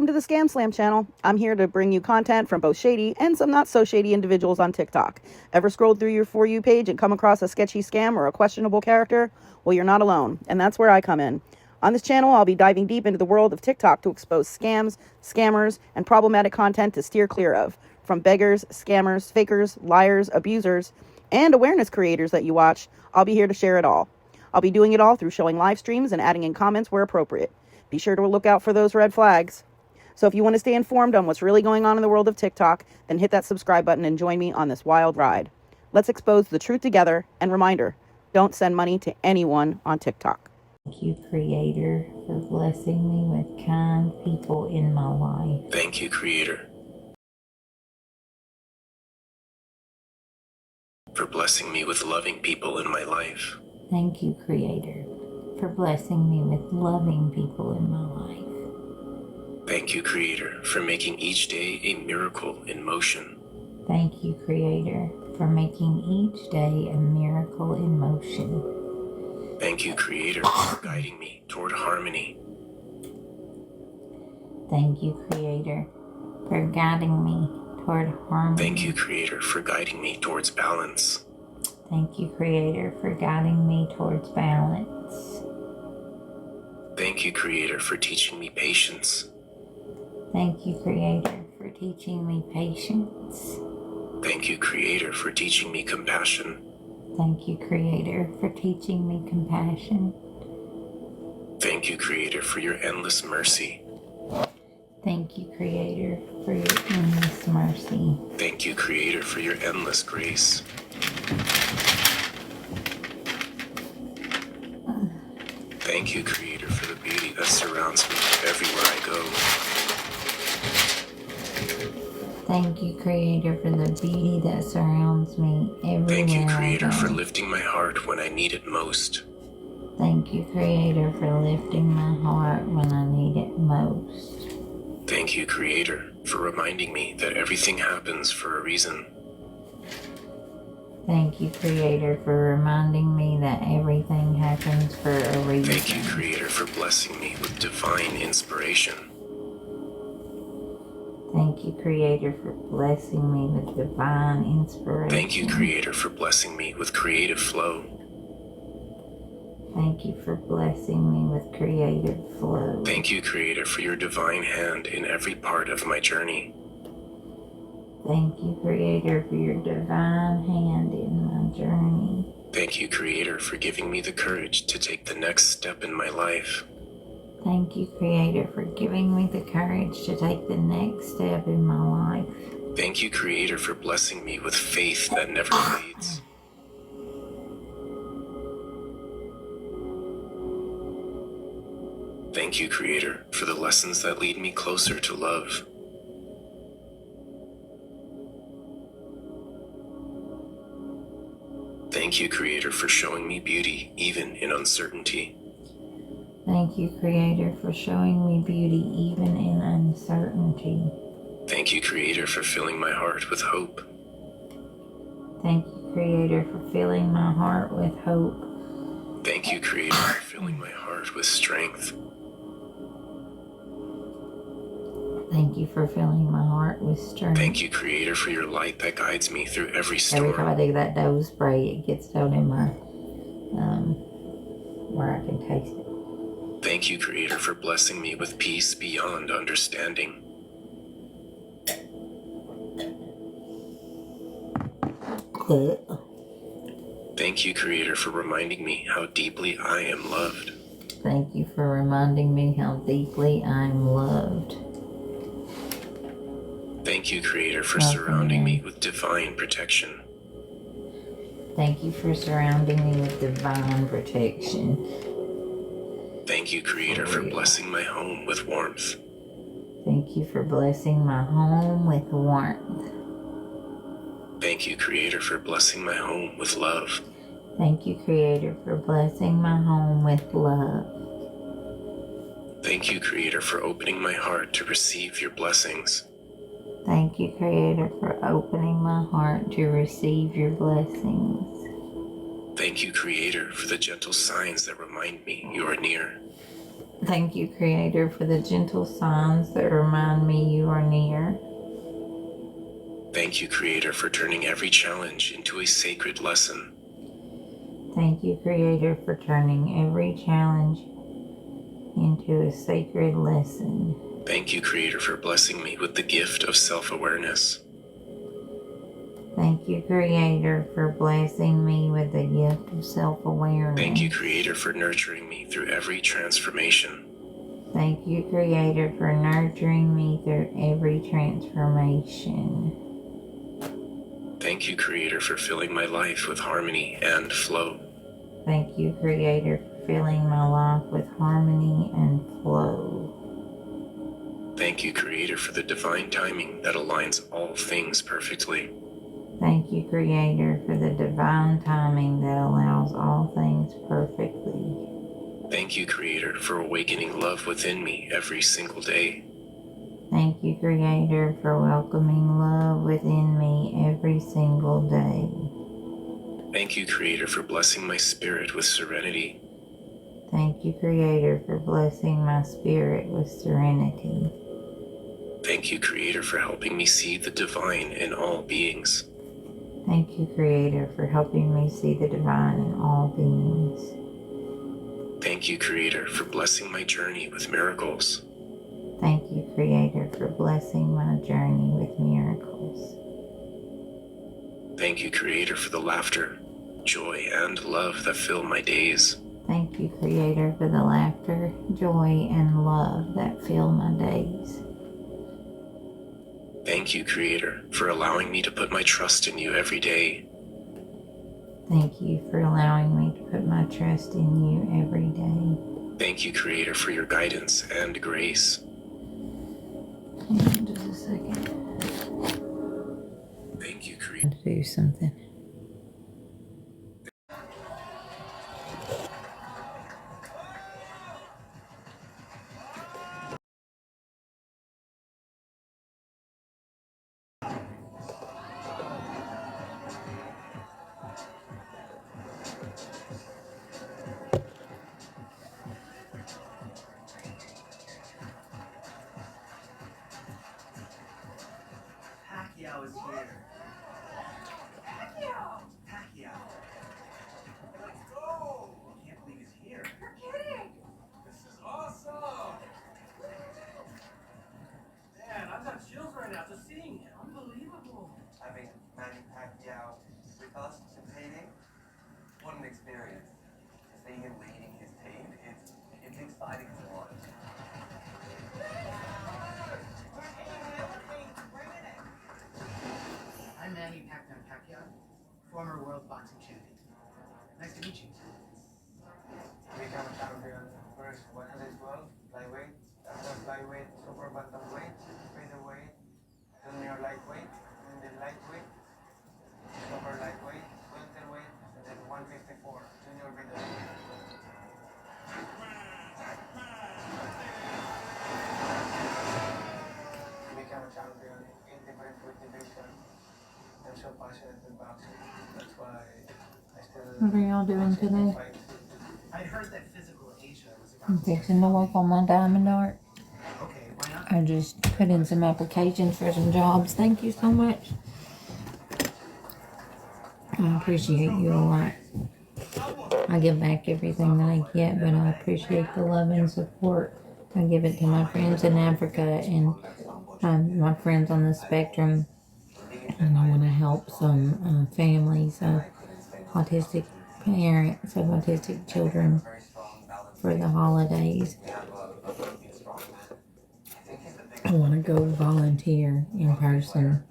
to the Scamslam channel. I'm here to bring you content from both shady and some not so shady individuals on TikTok. Ever scrolled through your For You page and come across a sketchy scam or a questionable character? Well, you're not alone, and that's where I come in. On this channel, I'll be diving deep into the world of TikTok to expose scams, scammers, and problematic content to steer clear of. From beggars, scammers, fakers, liars, abusers, and awareness creators that you watch, I'll be here to share it all. I'll be doing it all through showing live streams and adding in comments where appropriate. Be sure to look out for those red flags. So if you want to stay informed on what's really going on in the world of TikTok, then hit that subscribe button and join me on this wild ride. Let's expose the truth together, and reminder, don't send money to anyone on TikTok. Thank you, Creator, for blessing me with kind people in my life. Thank you, Creator, for blessing me with loving people in my life. Thank you, Creator, for blessing me with loving people in my life. Thank you, Creator, for making each day a miracle in motion. Thank you, Creator, for making each day a miracle in motion. Thank you, Creator, for guiding me toward harmony. Thank you, Creator, for guiding me toward harmony. Thank you, Creator, for guiding me towards balance. Thank you, Creator, for guiding me towards balance. Thank you, Creator, for teaching me patience. Thank you, Creator, for teaching me patience. Thank you, Creator, for teaching me compassion. Thank you, Creator, for teaching me compassion. Thank you, Creator, for your endless mercy. Thank you, Creator, for your endless mercy. Thank you, Creator, for your endless grace. Thank you, Creator, for the beauty that surrounds me everywhere I go. Thank you, Creator, for the beauty that surrounds me everywhere Thank you, Creator, I go. for lifting my heart when I need it most. Thank you, Creator, for lifting my heart when I need it most. Thank you, Creator, for reminding me that everything happens for a reason. Thank you, Creator, for reminding me that everything happens for a reason. Thank you, Creator, for blessing me with divine inspiration. Thank you, Creator, for blessing me with divine inspiration. Thank you, Creator, for blessing me with creative flow. Thank you for blessing me with creative flow. Thank you, Creator, for your divine hand in every part of my journey. Thank you, Creator, for your divine hand in my journey. Thank you, Creator, for giving me the courage to take the next step in my life. Thank you, Creator, for giving me the courage to take the next step in my life. Thank you, Creator, for blessing me with faith that never fades. Thank you, Creator, for the lessons that lead me closer to love. Thank you, Creator, for showing me beauty even in uncertainty. Thank you, Creator, for showing me beauty even in uncertainty. Thank you, Creator, for filling my heart with hope. Thank you, Creator, for filling my heart with hope. Thank you, Creator, for filling my heart with strength. Thank you for filling my heart with strength. Thank you, Creator, for your light that guides me through every storm. Every time I do that dough spray, it gets down in my, where I can taste it. Thank you, Creator, for blessing me with peace beyond understanding. Thank you, Creator, for reminding me how deeply I am loved. Thank you for reminding me how deeply I'm loved. Thank you, Creator, for surrounding me with divine protection. Thank you for surrounding me with divine protection. Thank you, Creator, for blessing my home with warmth. Thank you for blessing my home with warmth. Thank you, Creator, for blessing my home with love. Thank you, Creator, for blessing my home with love. Thank you, Creator, for opening my heart to receive your blessings. Thank you, Creator, for opening my heart to receive your blessings. Thank you, Creator, for the gentle signs that remind me you are near. Thank you, Creator, for the gentle signs that remind me you are near. Thank you, Creator, for turning every challenge into a sacred lesson. Thank you, Creator, for turning every challenge into a sacred lesson. Thank you, Creator, for blessing me with the gift of self-awareness. Thank you, Creator, for blessing me with the gift of self-awareness. Thank you, Creator, for nurturing me through every transformation. Thank you, Creator, for nurturing me through every transformation. Thank you, Creator, for filling my life with harmony and flow. Thank you, Creator, for filling my life with harmony and flow. Thank you, Creator, for the divine timing that aligns all things perfectly. Thank you, Creator, for the divine timing that allows all things perfectly. Thank you, Creator, for awakening love within me every single day. Thank you, Creator, for welcoming love within me every single day. Thank you, Creator, for blessing my spirit with serenity. Thank you, Creator, for blessing my spirit with serenity. Thank you, Creator, for helping me see the divine in all beings. Thank you, Creator, for helping me see the divine in all beings. Thank you, Creator, for blessing my journey with miracles. Thank you, Creator, for blessing my journey with miracles. Thank you, Creator, for the laughter, joy, and love that fill my days. Thank you, Creator, for the laughter, joy, and love that fill my days. Thank you, Creator, for allowing me to put my trust in you every day. Thank you for allowing me to put my trust in you every day. Thank you, Creator, for your guidance and grace. Hang on just a second. Thank you, Creator. To do something. Pacquiao is here. Pacquiao. Let's go! I can't believe he's here. You're kidding! This is awesome! Man, I've got chills right now just seeing him. Unbelievable. Having Manny Pacquiao with us participating, what an experience. Seeing him leading his team, it's exciting to watch. I'm Manny Pacquiao, former world boxing champion. Nice to meet you. Become a champion first 112, flyweight, after flyweight, super bantamweight, featherweight, junior lightweight, and then lightweight, super lightweight, welterweight, and then 154, junior middleweight. Become a champion in different weight divisions. I'm so passionate in boxing. That's why I still. What are y'all doing today? I'd heard that physical Asia was I'm about to fixing to work on my diamond art. Okay, why not? I just put in some applications for some jobs. Thank you so much. I appreciate you a lot. I give back everything that I get, but I appreciate the love and support. I give it to my friends in Africa and my friends on the spectrum. And I want to help some families of autistic parents of autistic children for the holidays. I want to go volunteer in person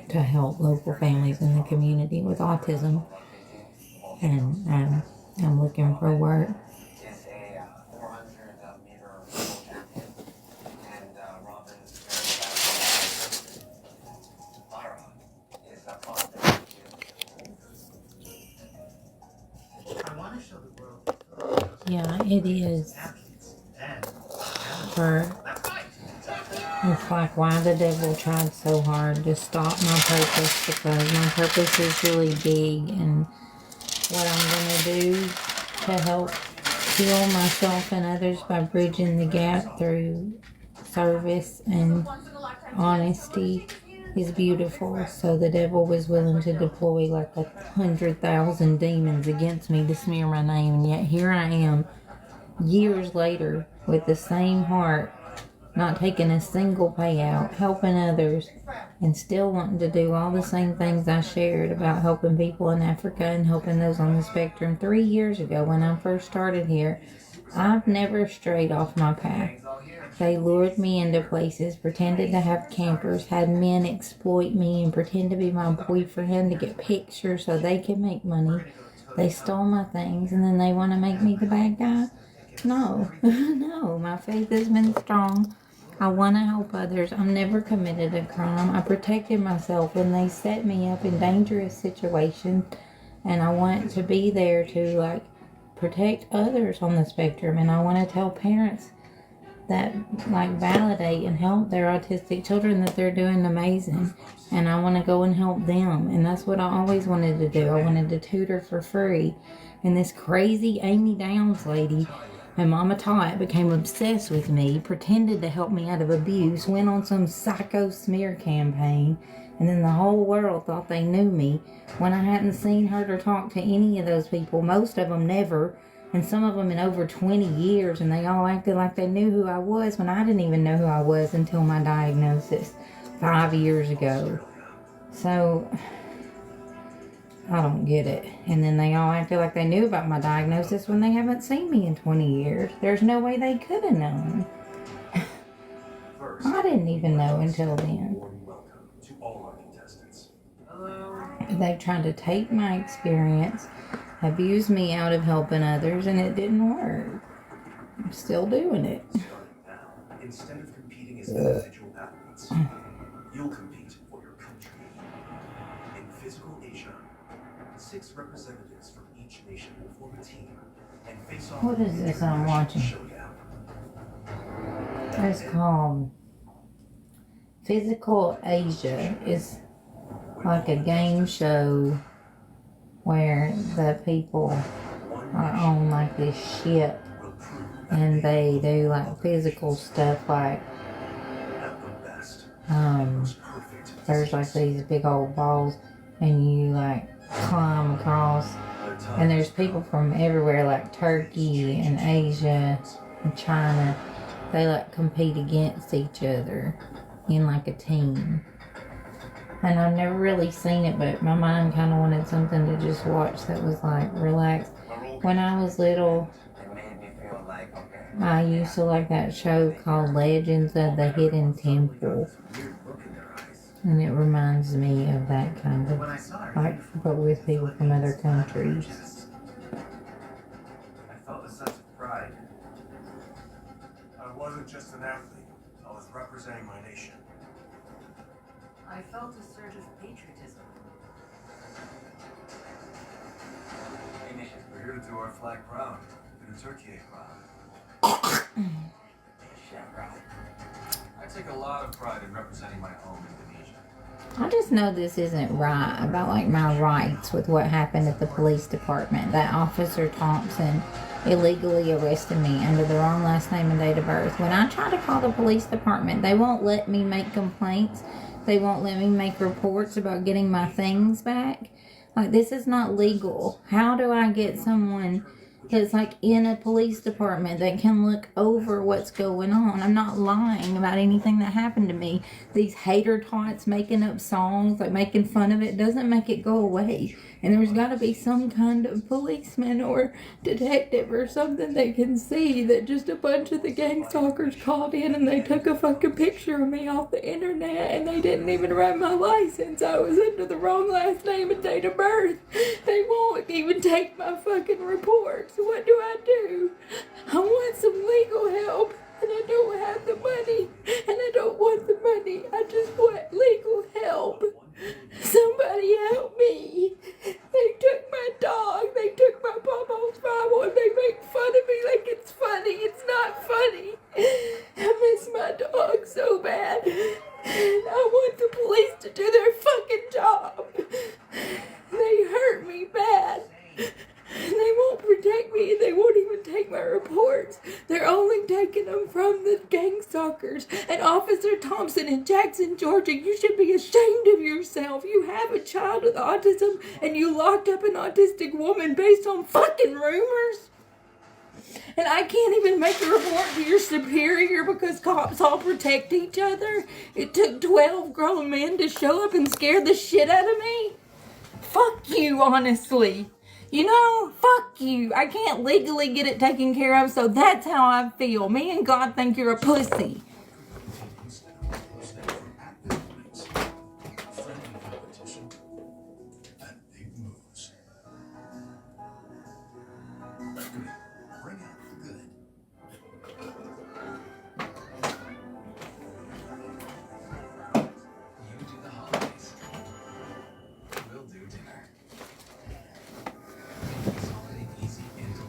to help local families in the community with autism. And I'm looking for work. Is a 400-meter world champion, and Robin's Lara is a positive. I want to show the world Yeah, it is. athletes and It's like why the devil tried so hard to stop my purpose, because my purpose is really big, and what I'm going to do to help heal myself and others by bridging the gap through service and honesty is beautiful. So the devil was willing to deploy like 100,000 demons against me to smear my name, and yet here I am years later with the same heart, not taking a single payout, helping others, and still wanting to do all the same things I shared about helping people in Africa and helping those on the spectrum 3 years ago when I first started here. I've never strayed off my path. They lured me into places, pretended to have campers, had men exploit me and pretend to be my boyfriend to get pictures so they can make money. They stole my things and then they want to make me the bad guy? No, no, my faith has been strong. I want to help others. I've never committed a crime. I protected myself when they set me up in dangerous situations, and I want to be there to protect others on the spectrum. And I want to tell parents that validate and help their autistic children that they're doing amazing, and I want to go and help them. And that's what I always wanted to do. I wanted to tutor for free, and this crazy Amy Downs lady and Mama Tot became obsessed with me, pretended to help me out of abuse, went on some psycho smear campaign, and then the whole world thought they knew me when I hadn't seen, heard, or talked to any of those people, most of them never, and some of them in over 20 years, and they all acted like they knew who I was when I didn't even know who I was until my diagnosis 5 years ago. So I don't get it. And then they all acted like they knew about my diagnosis when they haven't seen me in 20 years. There's no way they could have known. I didn't even know until then. They tried to take my experience, abuse me out of helping others, and it didn't work. I'm still doing it. Instead of competing as individual athletes, you'll compete for your country. In Physical Asia, 6 representatives from each nation will form a team and face off. What is this I'm watching? It's called Physical Asia. It's like a game show where the people are on like this ship and they do like physical stuff, like there's like these big old balls and you like climb across, and there's people from everywhere like Turkey and Asia and China. They like compete against each other in like a team. And I've never really seen it, but my mind kind of wanted something to just watch that was like relaxed. When I was little, I used to like that show called Legends of the Hidden Temple. And it reminds me of that kind of, but with people from other countries. I felt a sense of pride. I wasn't just an athlete. I was representing my nation. I felt a surge of patriotism. We're here to do our flag proud and the Turkey proud. I take a lot of pride in representing my home Indonesia. I just know this isn't right about like my rights with what happened at the police department. That Officer Thompson illegally arrested me under the wrong last name and date of birth. When I try to call the police department, they won't let me make complaints. They won't let me make reports about getting my things back. Like, this is not legal. How do I get someone that's like in a police department that can look over what's going on? I'm not lying about anything that happened to me. These hater tots making up songs, like making fun of it, doesn't make it go away. And there's got to be some kind of policeman or detective or something that can see that just a bunch of the gang stalkers called in and they took a fucking picture of me off the internet and they didn't even write my license. I was under the wrong last name and date of birth. They won't even take my fucking reports. What do I do? I want some legal help, and I don't have the money, and I don't want the money. I just want legal help. Somebody help me. They took my dog. They took my Popo's Bible, and they make fun of me like it's funny. It's not funny. I miss my dog so bad. And I want the police to do their fucking job. They hurt me bad. They won't protect me take my reports. They're only taking them from the gang stalkers. And Officer Thompson in Jackson, Georgia, you should be ashamed of yourself. You have a child with autism and you locked up an autistic woman based on fucking rumors. And I can't even make a report to your superior because cops all protect each other. It took 12 grown men to show up and scare the shit out of me. Fuck you, honestly. You know, fuck you. I can't legally get it taken care of, so that's how I feel. Me and God think you're a pussy.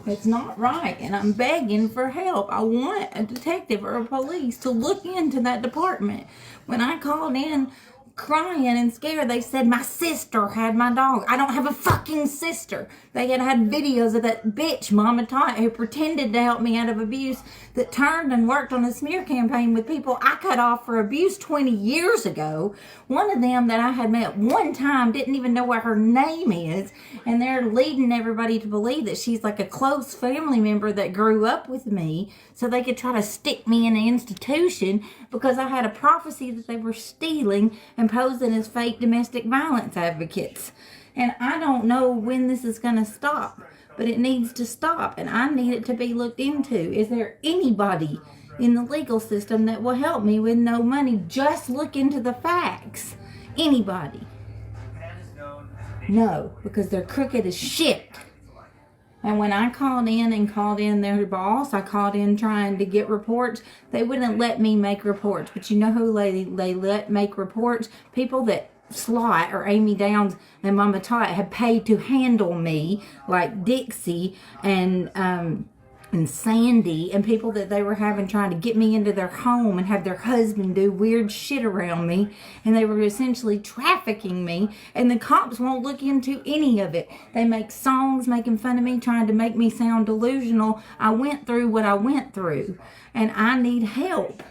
It's not right, and I'm begging for help. I want a detective or a police to look into that department. When I called in crying and scared, they said my sister had my dog. I don't have a fucking sister. They had videos of that bitch, Mama Tot, who pretended to help me out of abuse, that turned and worked on a smear campaign with people I cut off for abuse 20 years ago. One of them that I had met one time didn't even know what her name is, and they're leading everybody to believe that she's like a close family member that grew up with me so they could try to stick me in an institution because I had a prophecy that they were stealing and posing as fake domestic violence advocates. And I don't know when this is going to stop, but it needs to stop, and I need it to be looked into. Is there anybody in the legal system that will help me with no money? Just look into the facts. Anybody? No, because they're crooked as shit. And when I called in their boss, I called in trying to get reports. They wouldn't let me make reports. But you know who they let make reports? People that Slot or Amy Downs and Mama Tot had paid to handle me, like Dixie and Sandy, and people that they were having trying to get me into their home and have their husband do weird shit around me, and they were essentially trafficking me, and the cops won't look into any of it. They make songs making fun of me, trying to make me sound delusional. I went through what I went through, and I need help.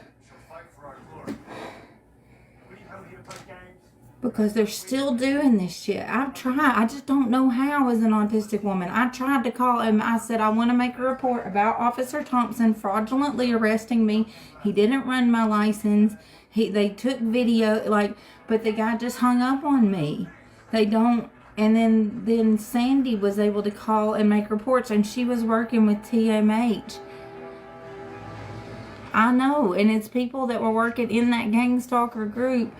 Because they're still doing this shit. I've tried. I just don't know how as an autistic woman. I tried to call him. I said, I want to make a report about Officer Thompson fraudulently arresting me. He didn't run my license. They took video, but the guy just hung up on me. They don't. And then Sandy was able to call and make reports, and she was working with TMH. I know. And it's people that were working in that gang stalker group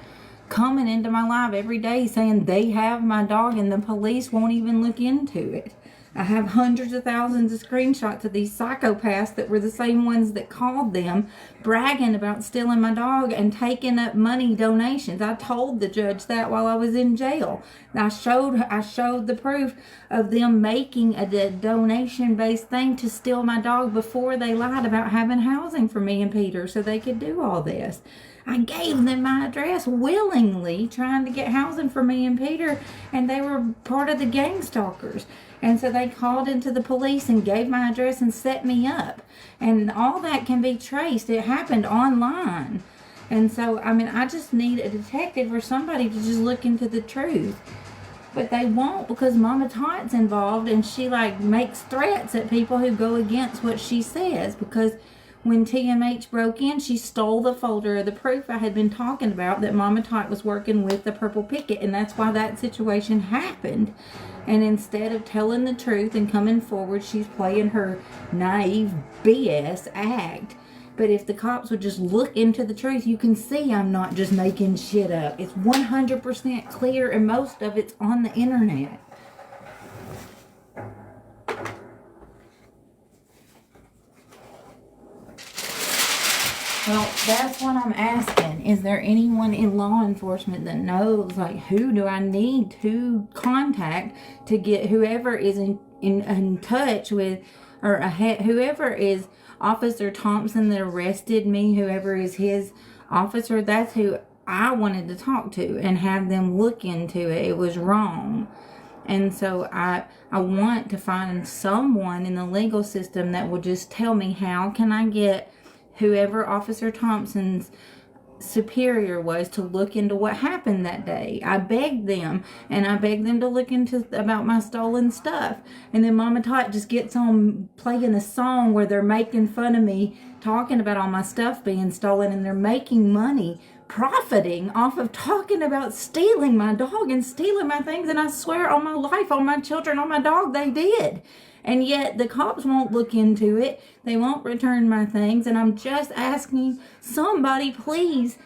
coming into my life every day saying they have my dog, and the police won't even look into it. I have hundreds of thousands of screenshots of these psychopaths that were the same ones that called them, bragging about stealing my dog and taking up money donations. I told the judge that while I was in jail. I showed the proof of them making a donation-based thing to steal my dog before they lied about having housing for me and Peter so they could do all this. I gave them my address willingly, trying to get housing for me and Peter, and they were part of the gang stalkers. And so they called into the police and gave my address and set me up. And all that can be traced. It happened online. And so, I just need a detective or somebody to just look into the truth. But they won't, because Mama Tot's involved, and she makes threats at people who go against what she says, because when TMH broke in, she stole the folder of the proof I had been talking about that Mama Tot was working with the Purple Picket, and that's why that situation happened. And instead of telling the truth and coming forward, she's playing her naive BS act. But if the cops would just look into the truth, you can see I'm not just making shit up. It's 100% clear, and most of it's on the internet. Well, that's what I'm asking. Is there anyone in law enforcement that knows, who do I need to contact to get whoever is in touch with, or whoever is Officer Thompson that arrested me, whoever is his officer, that's who I wanted to talk to and have them look into it. It was wrong. And so I want to find someone in the legal system that will just tell me, how can I get whoever Officer Thompson's superior was to look into what happened that day. I begged them, and I begged them to look into about my stolen stuff. And then Mama Tot just gets on playing a song where they're making fun of me, talking about all my stuff being stolen, and they're making money, profiting off of talking about stealing my dog and stealing my things. And I swear on my life, on my children, on my dog, they did. And yet the cops won't look into it. They won't return my things. And I'm just asking somebody, please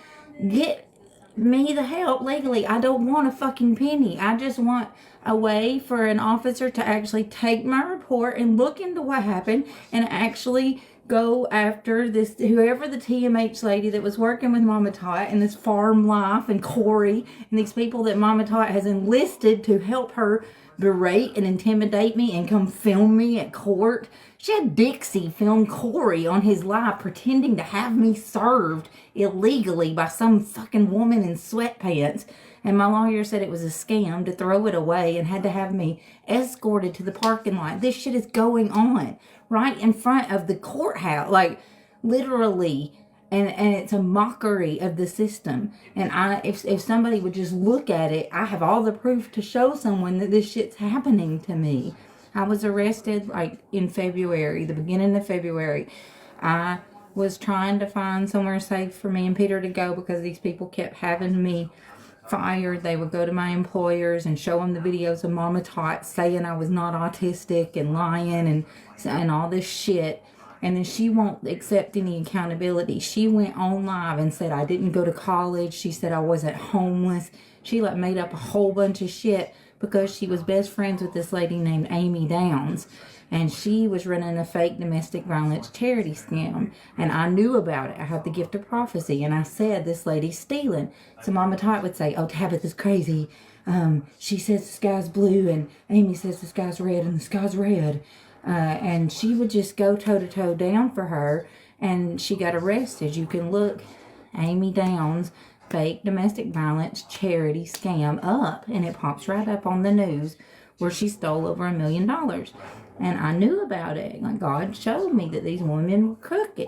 get me the help legally. I don't want a fucking penny. I just want a way for an officer to actually take my report and look into what happened and actually go after this, whoever the TMH lady that was working with Mama Tot and this Farm Life and Corey and these people that Mama Tot has enlisted to help her berate and intimidate me and come film me at court. She had Dixie film Corey on his live pretending to have me served illegally by some fucking woman in sweatpants. And my lawyer said it was a scam to throw it away and had to have me escorted to the parking lot. This shit is going on right in front of the courthouse, like literally. And it's a mockery of the system. And if somebody would just look at it, I have all the proof to show someone that this shit's happening to me. I was arrested like in February, the beginning of February. I was trying to find somewhere safe for me and Peter to go because these people kept having me fired. They would go to my employers and show them the videos of Mama Tot saying I was not autistic and lying and all this shit. And then she won't accept any accountability. She went on live and said I didn't go to college. She said I wasn't homeless. She like made up a whole bunch of shit because she was best friends with this lady named Amy Downs. And she was running a fake domestic violence charity scam. And I knew about it. I had the gift of prophecy. And I said, this lady's stealing. So Mama Tot would say, oh, Tabitha's crazy. She says the sky's blue. And Amy says the sky's red and the sky's red. And she would just go toe-to-toe down for her, and she got arrested. You can look Amy Downs fake domestic violence charity scam up, and it pops right up on the news where she stole over $1 million. And I knew about it. Like, God showed me that these women were crooked,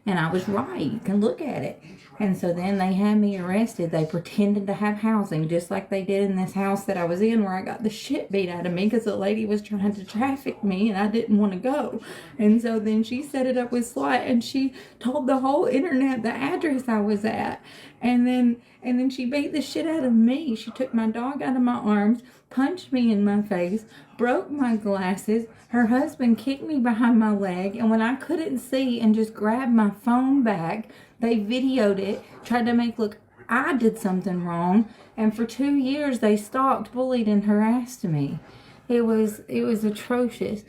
and I was right. You can look at it. And so then they had me arrested. They pretended to have housing, just like they did in this house that I was in where I got the shit beat out of me because the lady was trying to traffic me and I didn't want to go. And so then she set it up with SWAT and she told the whole internet the address I was at. And then she beat the shit out of me. She took my dog out of my arms, punched me in my face, broke my glasses. Her husband kicked me behind my leg, and when I couldn't see and just grabbed my phone back, they videoed it, tried to make look I did something wrong, and for 2 years they stalked, bullied, and harassed me. It was atrocious.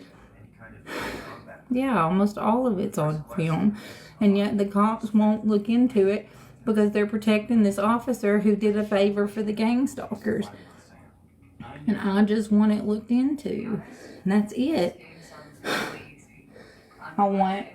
Yeah, almost all of it's on film, and yet the cops won't look into it because they're protecting this officer who did a favor for the gang stalkers. And I just want it looked into. And that's it. I want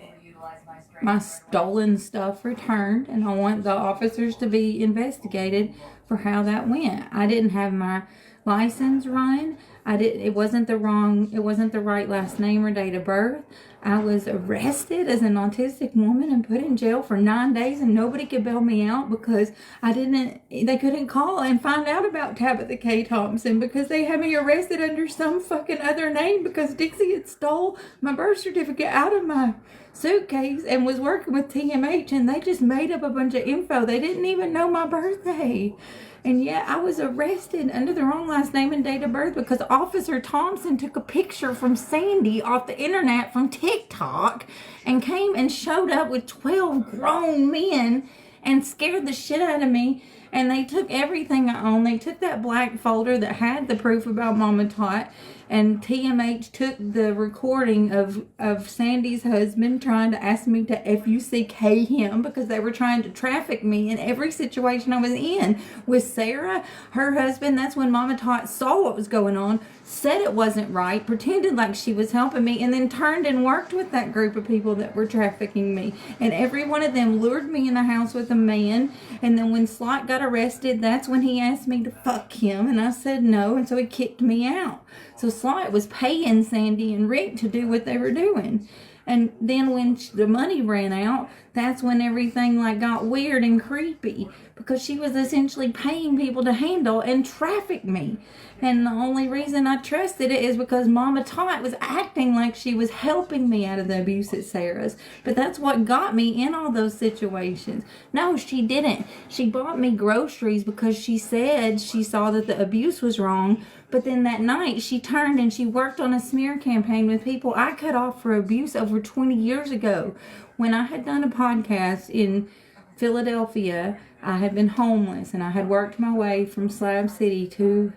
my stolen stuff returned, and I want the officers to be investigated for how that went. I didn't have my license run. It wasn't the right last name or date of birth. I was arrested as an autistic woman and put in jail for 9 days, and nobody could bail me out because they couldn't call and find out about Tabitha K. Thompson because they had me arrested under some fucking other name because Dixie had stole my birth certificate out of my suitcase and was working with TMH, and they just made up a bunch of info. They didn't even know my birthday. And yet I was arrested under the wrong last name and date of birth because Officer Thompson took a picture from Sandy off the internet from TikTok and came and showed up with 12 grown men and scared the shit out of me. And they took everything I owned. They took that black folder that had the proof about Mama Tot, And TMH took the recording of Sandy's husband trying to ask me to FUCK him because they were trying to traffic me in every situation I was in. With Sarah, her husband, that's when Mama Tot saw what was going on, said it wasn't right, pretended like she was helping me, and then turned and worked with that group of people that were trafficking me. And every one of them lured me in the house with a man. And then when Slot got arrested, that's when he asked me to fuck him, and I said no, and so he kicked me out. So Slot was paying Sandy and Rick to do what they were doing. And then when the money ran out, that's when everything like got weird and creepy, because she was essentially paying people to handle and traffic me. And the only reason I trusted it is because Mama Tot was acting like she was helping me out of the abuse at Sarah's. But that's what got me in all those situations. No, she didn't. She bought me groceries because she said she saw that the abuse was wrong. But then that night she turned and she worked on a smear campaign with people I cut off for abuse over 20 years ago. When I had done a podcast in Philadelphia, I had been homeless and I had worked my way from Slab City to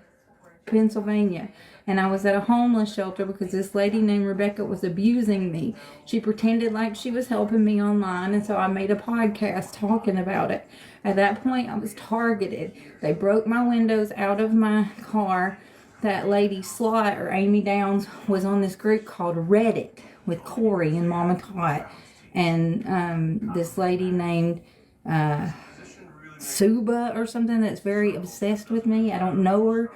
Pennsylvania, and I was at a homeless shelter because this lady named Rebecca was abusing me. She pretended like she was helping me online, and so I made a podcast talking about it. At that point, I was targeted. They broke my windows out of my car. That lady Slot, or Amy Downs, was on this group called Reddit with Corey and Mama Tot, and this lady named Suba or something that's very obsessed with me. I don't know her.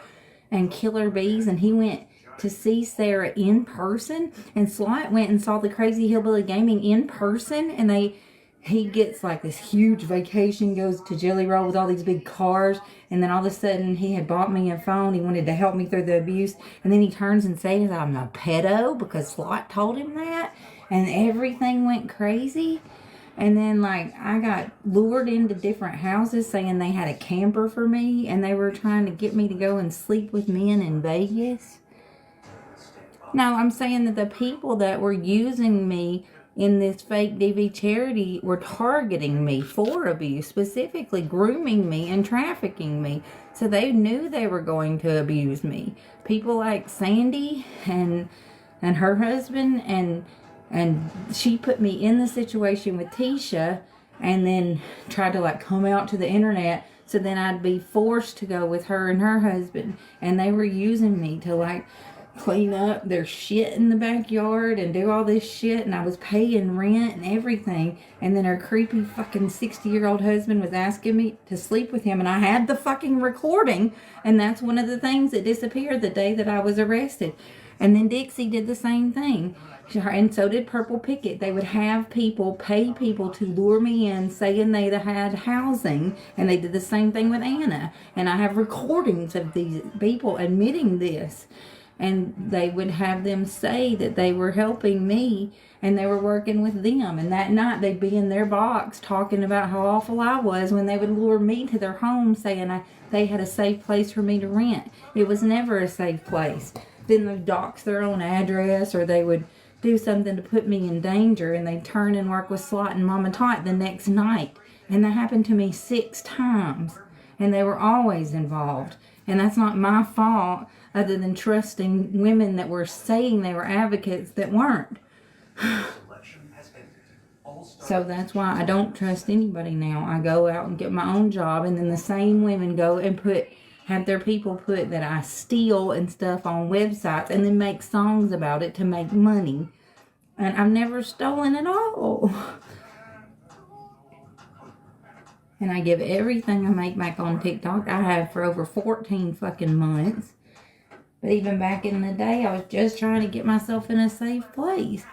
And Killer Bees, and he went to see Sarah in person, and Slot went and saw the Crazy Hillbilly Gaming in person, and he gets like this huge vacation, goes to Jelly Roll with all these big cars, and then all of a sudden he had bought me a phone. He wanted to help me through the abuse, and then he turns and says I'm a pedo because Slot told him that, and everything went crazy. And then, like, I got lured into different houses saying they had a camper for me, and they were trying to get me to go and sleep with men in Vegas. No, I'm saying that the people that were using me in this fake DV charity were targeting me for abuse, specifically grooming me and trafficking me. So they knew they were going to abuse me. People like Sandy and her husband, and she put me in the situation with Tisha, and then tried to like come out to the internet, so then I'd be forced to go with her and her husband. And they were using me to like clean up their shit in the backyard and do all this shit, and I was paying rent and everything. And then her creepy fucking 60-year-old husband was asking me to sleep with him, and I had the fucking recording, and that's one of the things that disappeared the day that I was arrested. And then Dixie did the same thing. And so did Purple Picket. They would have people, pay people to lure me in, saying they had housing. And they did the same thing with Anna. And I have recordings of these people admitting this. And they would have them say that they were helping me and they were working with them. And that night they'd be in their box talking about how awful I was when they would lure me to their home saying they had a safe place for me to rent. It was never a safe place. Then they'd dox their own address, or they would do something to put me in danger, and they'd turn and work with Slot and Mama Tot the next night. And that happened to me 6 times, and they were always involved. And that's not my fault, other than trusting women that were saying they were advocates that weren't. So that's why I don't trust anybody now. I go out and get my own job, and then the same women go and have their people put that I steal and stuff on websites, and then make songs about it to make money. And I've never stolen at all. And I give everything I make back on TikTok. I have for over 14 fucking months. But even back in the day, I was just trying to get myself in a safe place.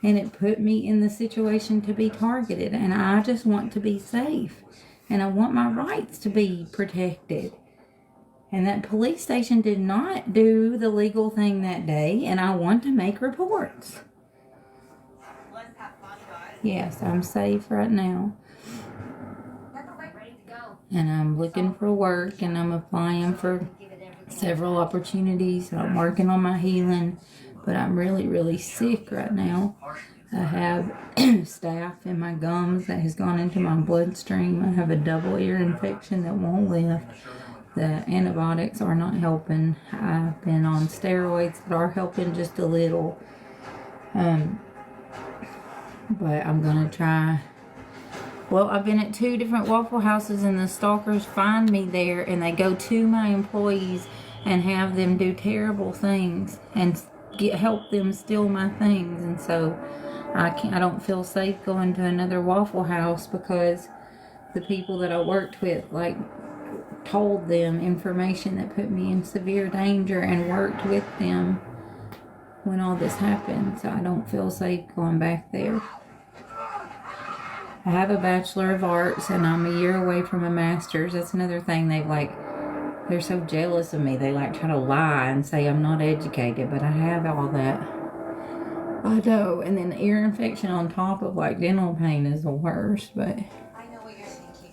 And it put me in the situation to be targeted. And I just want to be safe. And I want my rights to be protected. And that police station did not do the legal thing that day, and I want to make reports. Yes, I'm safe right now. And I'm looking for work, and I'm applying for several opportunities. I'm working on my healing, but I'm really, really sick right now. I have staph in my gums that has gone into my bloodstream. I have a double ear infection that won't lift. The antibiotics are not helping. I've been on steroids that are helping just a little. But I'm gonna try. Well, I've been at 2 different Waffle Houses and the stalkers find me there and they go to my employees and have them do terrible things and help them steal my things. And so I don't feel safe going to another Waffle House because the people that I worked with like told them information that put me in severe danger and worked with them when all this happened. So I don't feel safe going back there. I have a Bachelor of Arts and I'm a year away from a Master's. That's another thing they're so jealous of me. They like try to lie and say I'm not educated, but I have all that. I know. And then the ear infection on top of like dental pain is the worst, but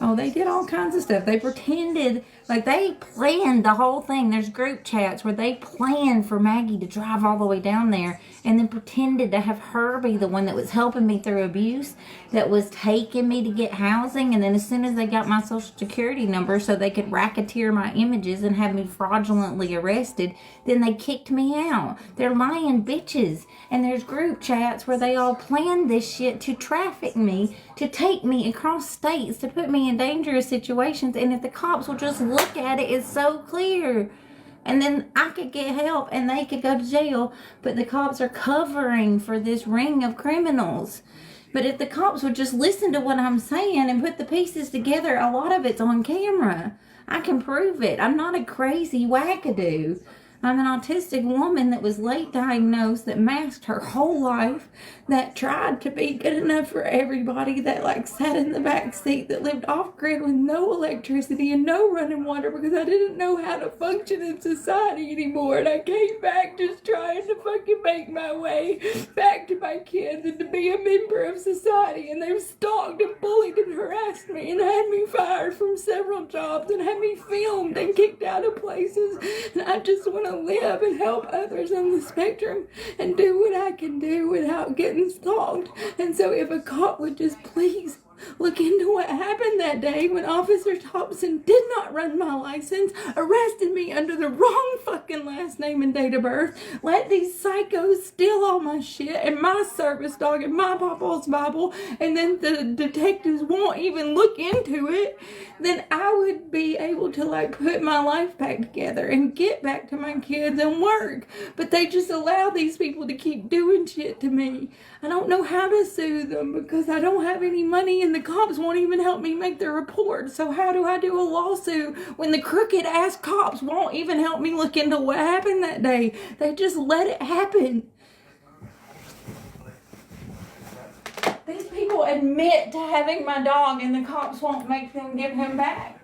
oh, they did all kinds of stuff. They pretended, like they planned the whole thing. There's group chats where they planned for Maggie to drive all the way down there and then pretended to have her be the one that was helping me through abuse, that was taking me to get housing. And then as soon as they got my social security number so they could racketeer my images and have me fraudulently arrested, then they kicked me out. They're lying bitches. And there's group chats where they all planned this shit to traffic me, to take me across states, to put me in dangerous situations. And if the cops will just look at it, it's so clear. And then I could get help and they could go to jail. But the cops are covering for this ring of criminals. But if the cops would just listen to what I'm saying and put the pieces together, a lot of it's on camera. I can prove it. I'm not a crazy wackadoo. I'm an autistic woman that was late diagnosed, that masked her whole life, that tried to be good enough for everybody, that like sat in the back seat, that lived off grid with no electricity and no running water because I didn't know how to function in society anymore. And I came back just trying to fucking make my way back to my kids and to be a member of society. And they've stalked and bullied and harassed me and had me fired from several jobs and had me filmed and kicked out of places. And I just want to live and help others on the spectrum and do what I can do without getting stalked. And so if a cop would just please look into what happened that day when Officer Thompson did not run my license, arrested me under the wrong fucking last name and date of birth, let these psychos steal all my shit and my service dog and my Papa's Bible, and then the detectives won't even look into it, then I would be able to like put my life back together and get back to my kids and work. But they just allow these people to keep doing shit to me. I don't know how to sue them because I don't have any money and the cops won't even help me make the report. So how do I do a lawsuit when the crooked ass cops won't even help me look into what happened that day? They just let it happen. These people admit to having my dog and the cops won't make them give him back.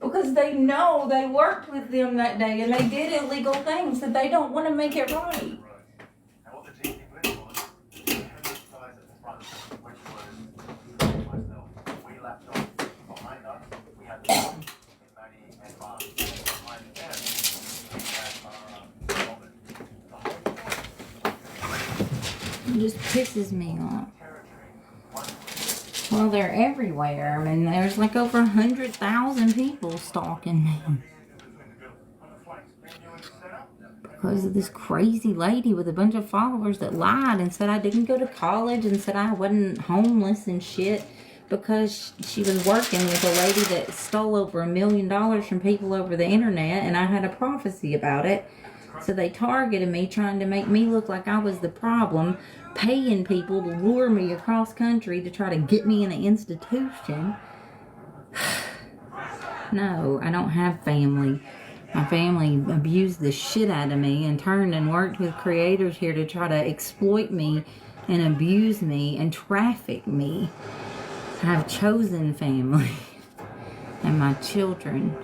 Because they know they worked with them that day and they did illegal things, so they don't want to make it right. It just pisses me off. Well, they're everywhere. I mean, there's like over 100,000 people stalking me. Because of this crazy lady with a bunch of followers that lied and said I didn't go to college and said I wasn't homeless and shit because she was working with a lady that stole over $1 million from people over the internet, and I had a prophecy about it. So they targeted me, trying to make me look like I was the problem, paying people to lure me across country to try to get me in an institution. No, I don't have family. My family abused the shit out of me and turned and worked with creators here to try to exploit me and abuse me and traffic me. I have chosen family and my children.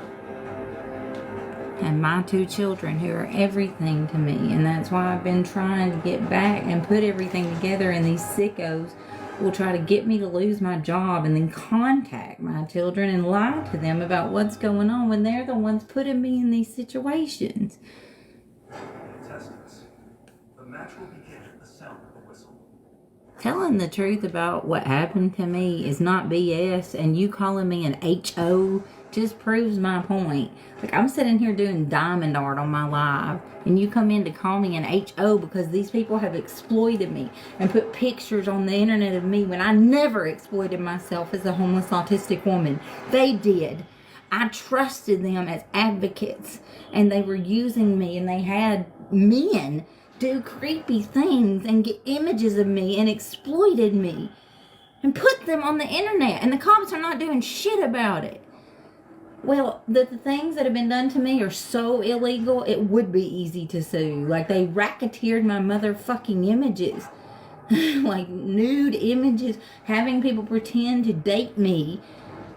And my 2 children who are everything to me. And that's why I've been trying to get back and put everything together. And these sickos will try to get me to lose my job and then contact my children and lie to them about what's going on when they're the ones putting me in these situations. Contestants, the match will begin at the sound of the whistle. telling the truth about what happened to me is not BS, and you calling me an HO just proves my point. Like, I'm sitting here doing diamond art on my live, and you come in to call me an HO because these people have exploited me and put pictures on the internet of me when I never exploited myself as a homeless autistic woman. They did. I trusted them as advocates, and they were using me, and they had men do creepy things and get images of me and exploited me and put them on the internet, and the cops are not doing shit about it. Well, the things that have been done to me are so illegal, it would be easy to sue. Like, they racketeered my motherfucking images. Like, nude images, having people pretend to date me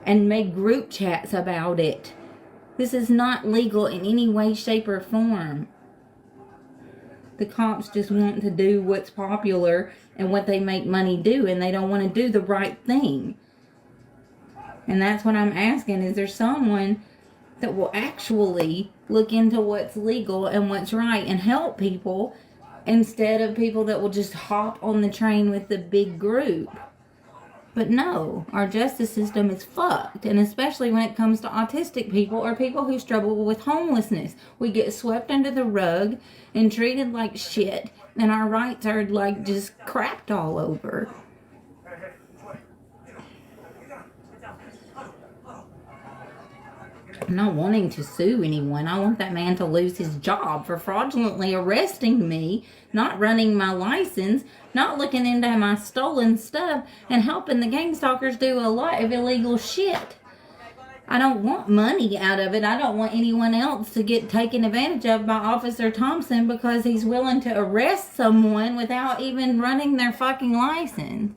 and make group chats about it. This is not legal in any way, shape, or form. The cops just want to do what's popular and what they make money do, and they don't want to do the right thing. And that's what I'm asking. Is there someone that will actually look into what's legal and what's right and help people, instead of people that will just hop on the train with the big group? But no, our justice system is fucked, and especially when it comes to autistic people or people who struggle with homelessness. We get swept under the rug and treated like shit, and our rights are like just crapped all over. I'm not wanting to sue anyone. I want that man to lose his job for fraudulently arresting me, not running my license, not looking into my stolen stuff, and helping the gang stalkers do a lot of illegal shit. I don't want money out of it. I don't want anyone else to get taken advantage of by Officer Thompson because he's willing to arrest someone without even running their fucking license.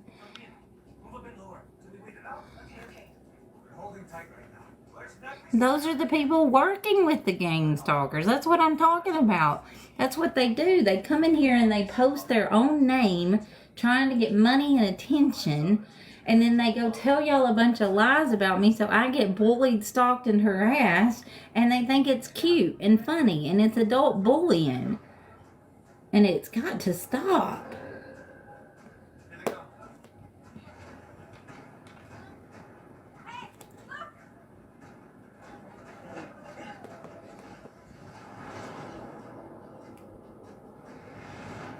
Those are the people working with the gang stalkers. That's what I'm talking about. That's what they do. They come in here and they post their own name trying to get money and attention, and then they go tell y'all a bunch of lies about me, so I get bullied, stalked, and harassed, and they think it's cute and funny, and it's adult bullying. And it's got to stop.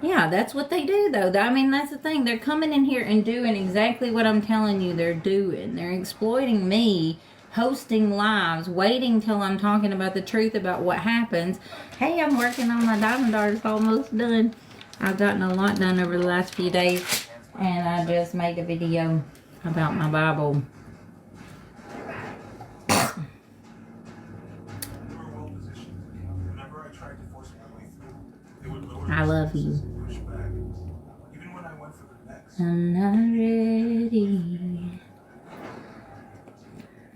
Yeah, that's what they do, though. I mean, that's the thing. They're coming in here and doing exactly what I'm telling you they're doing. They're exploiting me, hosting lives, waiting till I'm talking about the truth about what happens. Hey, I'm working on my diamond art. It's almost done. I've gotten a lot done over the last few days, and I just made a video about my Bible. I love you. I'm not ready.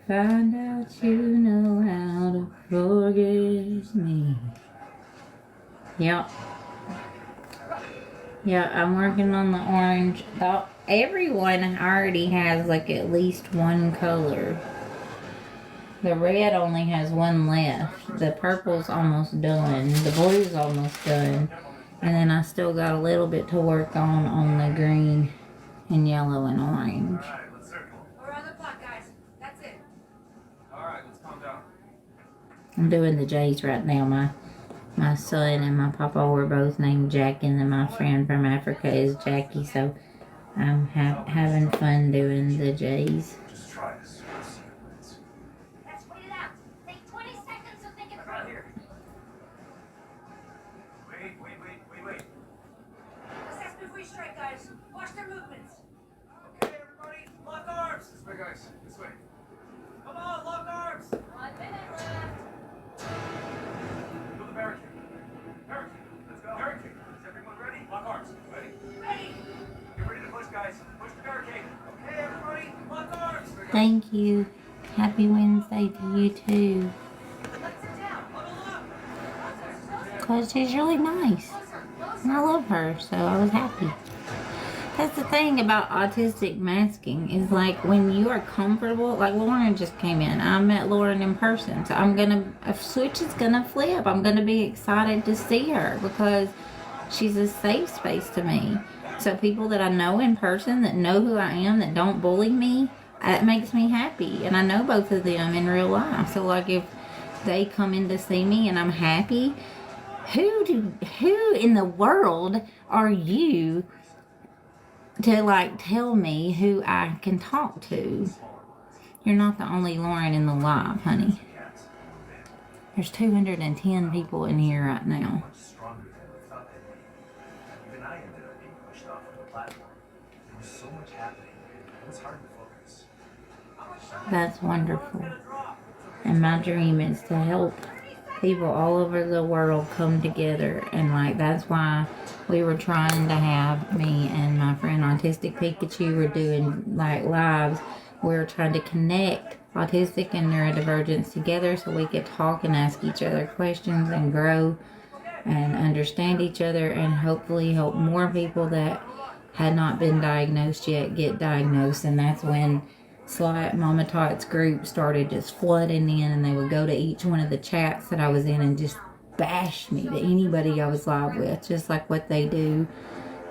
Find out you know how to forget me. Yep. Yeah, I'm working on the orange. Everyone already has like at least one color. The red only has one left. The purple's almost done. The blue's almost done. And then I still got a little bit to work on the green and yellow and orange. We're on the clock, guys. That's it. Alright, let's calm down. I'm doing the J's right now. My son and my papa were both named Jack, and then my friend from Africa is Jackie, so I'm having fun doing the J's. Just try this. Let's wait it out. Take 20 seconds to think it through. Wait. Let's ask before you strike, guys. Watch their movements. Okay, everybody, lock arms. This way, guys. This way. Come on, lock arms. 1 minute left. Go to the barricade. Barricade. Let's go. Barricade. Is everyone ready? Lock arms. Ready? Ready. Get ready to push, guys. Push the barricade. Okay, everybody, lock arms. Thank you. Happy Wednesday to you too. Let's sit down. Huddle up. Because she's really nice. And I love her, so I was happy. That's the thing about autistic masking is like when you are comfortable, like Lauren just came in. I met Lauren in person, so a switch is gonna flip. I'm gonna be excited to see her because she's a safe space to me. So people that I know in person, that know who I am, that don't bully me, that makes me happy. And I know both of them in real life. So like if they come in to see me and I'm happy, who in the world are you to like tell me who I can talk to? You're not the only Lauren in the live, honey. There's 210 people in here right now. Much stronger than we thought they'd be. Even I ended up being pushed off of the platform. There was so much happening. It was hard to focus. That's wonderful. And my dream is to help people all over the world come together. And like, that's why we were trying to have, me and my friend Autistic Pikachu were doing like lives. We were trying to connect autistic and neurodivergence together so we could talk and ask each other questions and grow and understand each other, and hopefully help more people that had not been diagnosed yet get diagnosed. And that's when Sly Mama Tot's group started just flooding in, and they would go to each one of the chats that I was in and just bash me to anybody I was live with, just like what they do,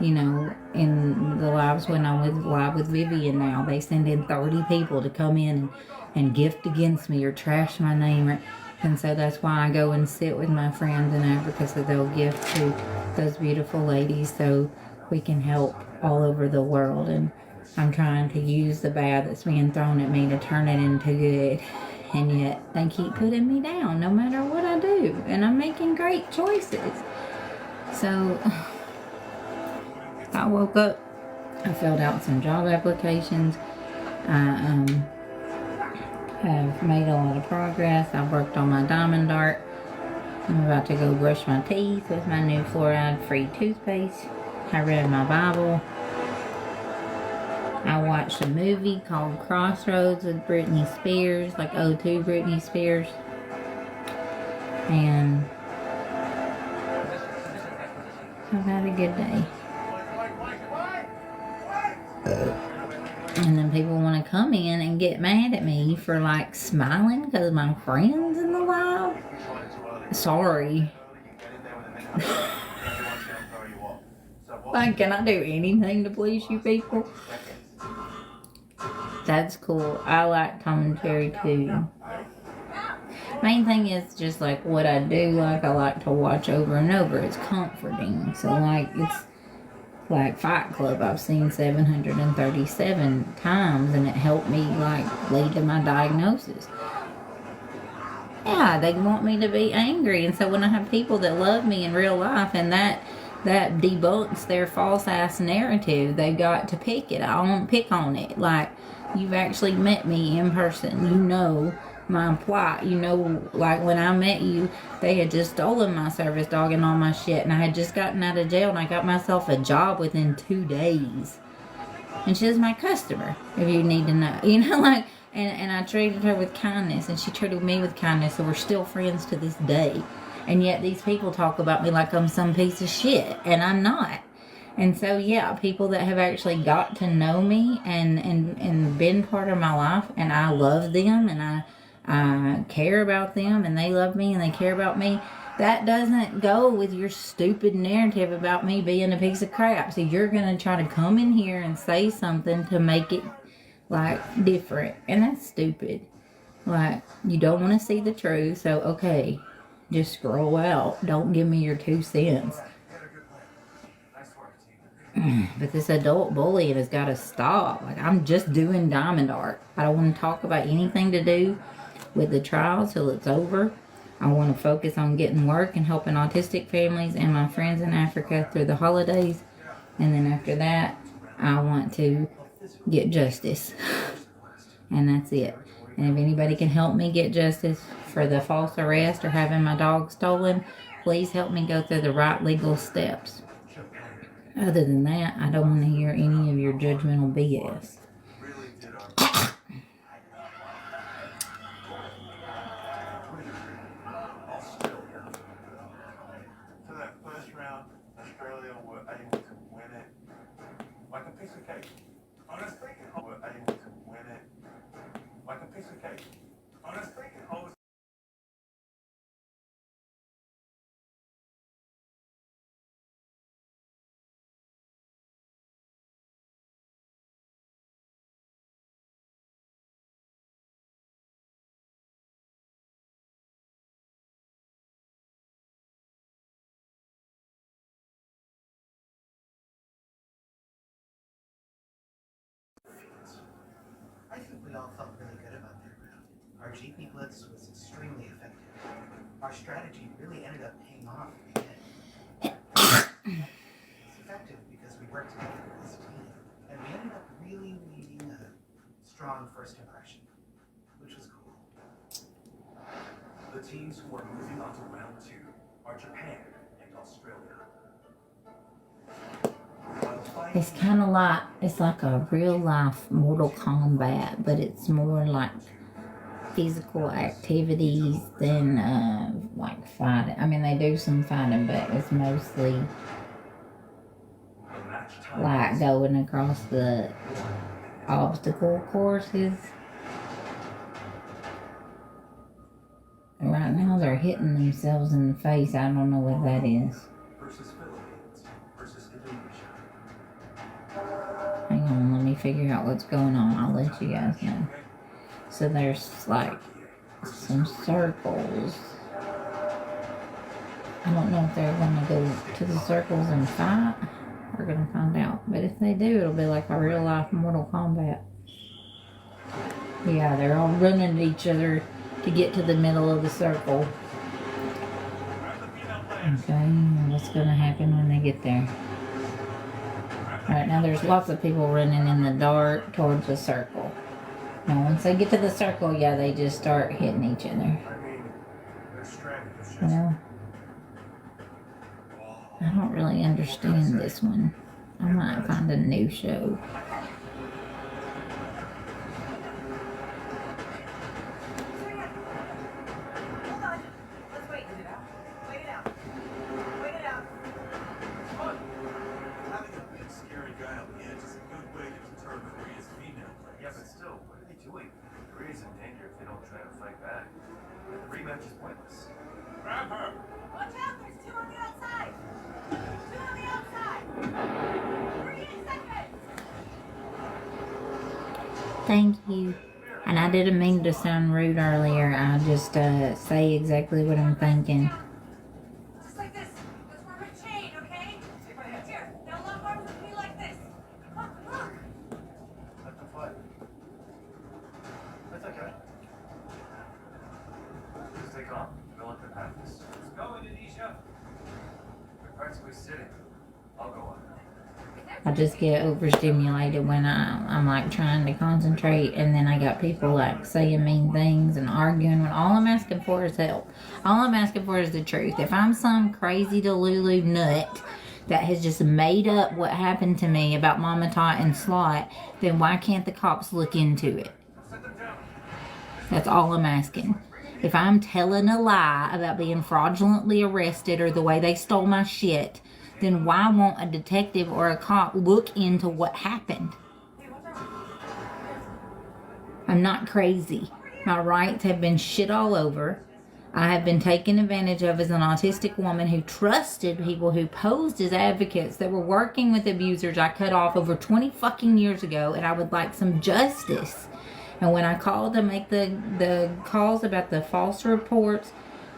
you know, in the lives when I'm live with Vivian now. They send in 30 people to come in and gift against me or trash my name. And so that's why I go and sit with my friends in Africa, so they'll gift to those beautiful ladies so we can help all over the world. And I'm trying to use the bad that's being thrown at me to turn it into good. And yet they keep putting me down no matter what I do. And I'm making great choices. So I woke up, I filled out some job applications. I have made a lot of progress. I've worked on my diamond art. I'm about to go brush my teeth with my new fluoride-free toothpaste. I read my Bible. I watched a movie called Crossroads with Britney Spears, like O2 Britney Spears. And I've had a good day. And then people want to come in and get mad at me for like smiling because my friend's in the live. Sorry. Like, can I do anything to please you people? That's cool. I like commentary too. Main thing is just like what I do, like I like to watch over and over. It's comforting. So like it's like Fight Club I've seen 737 times, and it helped me like lead to my diagnosis. Yeah, they want me to be angry, and so when I have people that love me in real life and that debunks their false ass narrative, they've got to pick it. I won't pick on it. Like, you've actually met me in person. You know my plot. You know, like when I met you, they had just stolen my service dog and all my shit, and I had just gotten out of jail, and I got myself a job within 2 days. And she was my customer, if you need to know. You know, like, and I treated her with kindness, and she treated me with kindness, so we're still friends to this day. And yet these people talk about me like I'm some piece of shit, and I'm not. And so, yeah, people that have actually got to know me and been part of my life, and I love them, and I care about them, and they love me, and they care about me. That doesn't go with your stupid narrative about me being a piece of crap. So you're going to try to come in here and say something to make it, like, different. And that's stupid. Like, you don't want to see the truth, so, okay, just scroll out. Don't give me your 2 cents. But this adult bullying has got to stop. Like, I'm just doing diamond art. I don't want to talk about anything to do with the trial till it's over. I want to focus on getting work and helping autistic families and my friends in Africa through the holidays. And then after that, I want to get justice. And that's it. And if anybody can help me get justice for the false arrest or having my dog stolen, please help me go through the right legal steps. Other than that, I don't want to hear any of your judgmental BS. To that first round, Australia were able to win it like a piece of cake. Honestly, were able to win it like a piece of cake. Honestly, I was our strategy really ended up paying off in the end. It's effective because we worked together as a team, and we ended up really leaving a strong first impression, which was cool. The teams who are moving on to round 2 are Japan and Australia. It's kind of like, it's like a real life Mortal Kombat, but it's more like physical activities than like fighting. I mean, they do some fighting, but it's mostly like going across the obstacle courses. Right now they're hitting themselves in the face. I don't know what that is. Versus Philippines versus Indonesia. Hang on, let me figure out what's going on. I'll let you guys know. So there's like some circles. I don't know if they're gonna go to the circles and fight. We're gonna find out. But if they do, it'll be like a real life Mortal Kombat. Yeah, they're all running at each other to get to the middle of the circle. Okay, what's gonna happen when they get there? Alright, now there's lots of people running in the dark towards the circle. Now once they get to the circle, yeah, they just start hitting each other. Well, I don't really understand this one. I might find a new show. Yeah, but still, what are they doing? Korea's in danger if they don't try to fight back. And the rematch is pointless. Grab her! Watch out, there's 2 on the outside! 2 on the outside! 38 seconds! Thank you. And I didn't mean to sound rude earlier. I just say exactly what I'm thinking. Just like this. Let's work a chain, okay? Here, now lock arms with me like this. Come on. Let them fight. That's okay. Just take off. They'll let them have this. Let's go, Indonesia. They're practically sitting. I'll go on. I just get overstimulated when I'm like trying to concentrate, and then I got people like saying mean things and arguing when all I'm asking for is help. All I'm asking for is the truth. If I'm some crazy Delulu nut that has just made up what happened to me about Mama Tot and Slot, then why can't the cops look into it? That's all I'm asking. If I'm telling a lie about being fraudulently arrested or the way they stole my shit, then why won't a detective or a cop look into what happened? I'm not crazy. My rights have been shit all over. I have been taken advantage of as an autistic woman who trusted people who posed as advocates that were working with abusers I cut off over 20 fucking years ago, and I would like some justice. And when I called to make the calls about the false reports,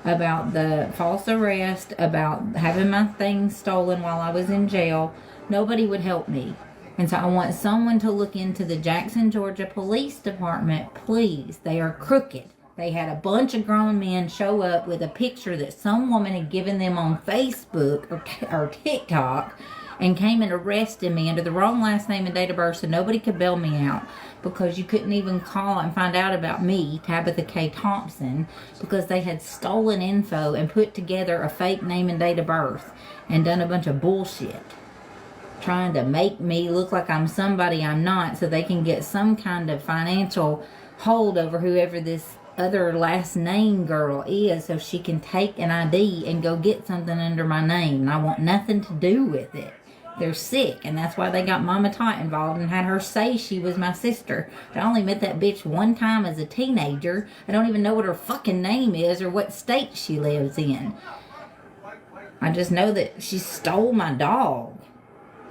about the false arrest, about having my things stolen while I was in jail, nobody would help me. And so I want someone to look into the Jackson, Georgia Police Department, please. They are crooked. They had a bunch of grown men show up with a picture that some woman had given them on Facebook or TikTok, and came and arrested me under the wrong last name and date of birth, so nobody could bail me out, because you couldn't even call and find out about me, Tabitha K. Thompson, because they had stolen info and put together a fake name and date of birth and done a bunch of bullshit, trying to make me look like I'm somebody I'm not, so they can get some kind of financial hold over whoever this other last name girl is, so she can take an ID and go get something under my name. And I want nothing to do with it. They're sick, and that's why they got Mama Tot involved and had her say she was my sister. I only met that bitch one time as a teenager. I don't even know what her fucking name is or what state she lives in. I just know that she stole my dog,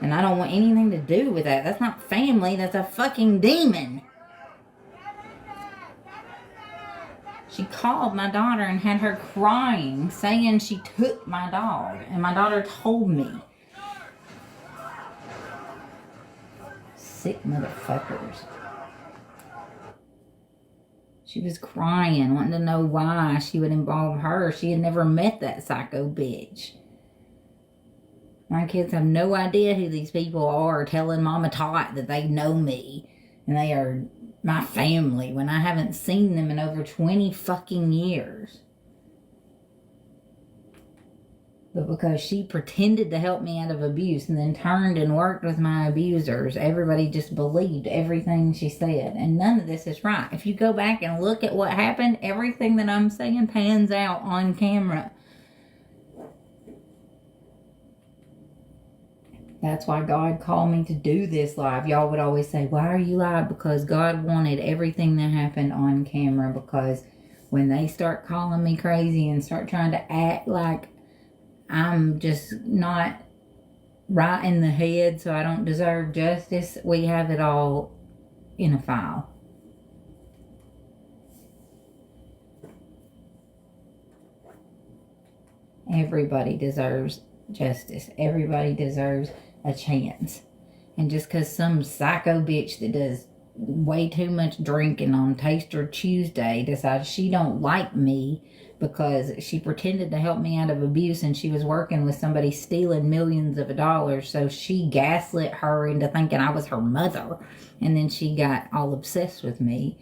and I don't want anything to do with that. That's not family. That's a fucking demon. She called my daughter and had her crying, saying she took my dog, and my daughter told me. Sick motherfuckers. She was crying, wanting to know why she would involve her. She had never met that psycho bitch. My kids have no idea who these people are, telling Mama Tot that they know me and they are my family when I haven't seen them in over 20 fucking years. But because she pretended to help me out of abuse and then turned and worked with my abusers, everybody just believed everything she said. And none of this is right. If you go back and look at what happened, everything that I'm saying pans out on camera. That's why God called me to do this live. Y'all would always say, why are you live? Because God wanted everything that happened on camera. Because when they start calling me crazy and start trying to act like I'm just not right in the head, so I don't deserve justice, we have it all in a file. Everybody deserves justice. Everybody deserves a chance. And just because some psycho bitch that does way too much drinking on Taster Tuesday decides she don't like me because she pretended to help me out of abuse and she was working with somebody stealing millions of dollars, so she gaslit her into thinking I was her mother, and then she got all obsessed with me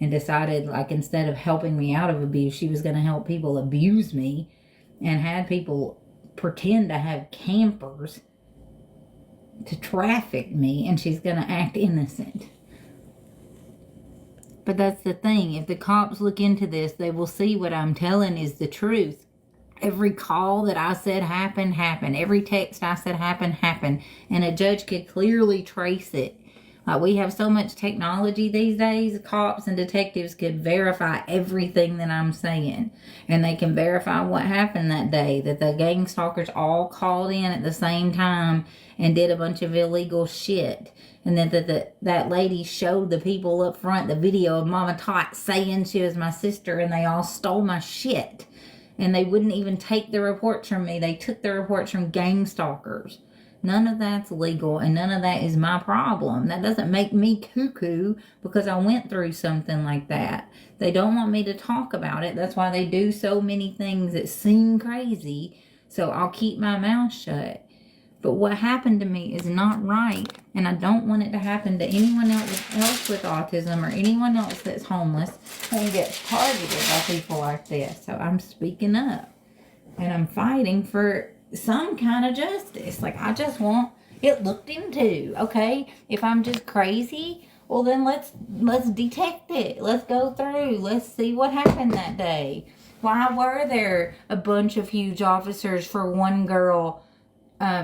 and decided, like, instead of helping me out of abuse, she was going to help people abuse me, and had people pretend to have campers to traffic me, and she's going to act innocent. But that's the thing. If the cops look into this, they will see what I'm telling is the truth. Every call that I said happened. Every text I said happened. And a judge could clearly trace it. Like, we have so much technology these days, cops and detectives could verify everything that I'm saying. And they can verify what happened that day, that the gang stalkers all called in at the same time and did a bunch of illegal shit. And then that lady showed the people up front the video of Mama Tot saying she was my sister, and they all stole my shit. And they wouldn't even take the reports from me. They took the reports from gang stalkers. None of that's legal, and none of that is my problem. That doesn't make me cuckoo because I went through something like that. They don't want me to talk about it. That's why they do so many things that seem crazy. So I'll keep my mouth shut. But what happened to me is not right, and I don't want it to happen to anyone else with autism or anyone else that's homeless and gets targeted by people like this. So I'm speaking up, and I'm fighting for some kind of justice. Like, I just want it looked into. Okay, if I'm just crazy, well then let's detect it. Let's go through. Let's see what happened that day. Why were there a bunch of huge officers for one girl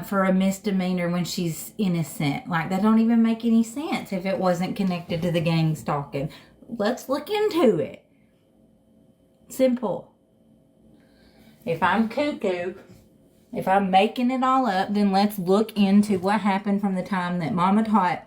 for a misdemeanor when she's innocent? Like, that don't even make any sense if it wasn't connected to the gang stalking. Let's look into it. Simple. If I'm cuckoo, if I'm making it all up, then let's look into what happened from the time that Mama Tot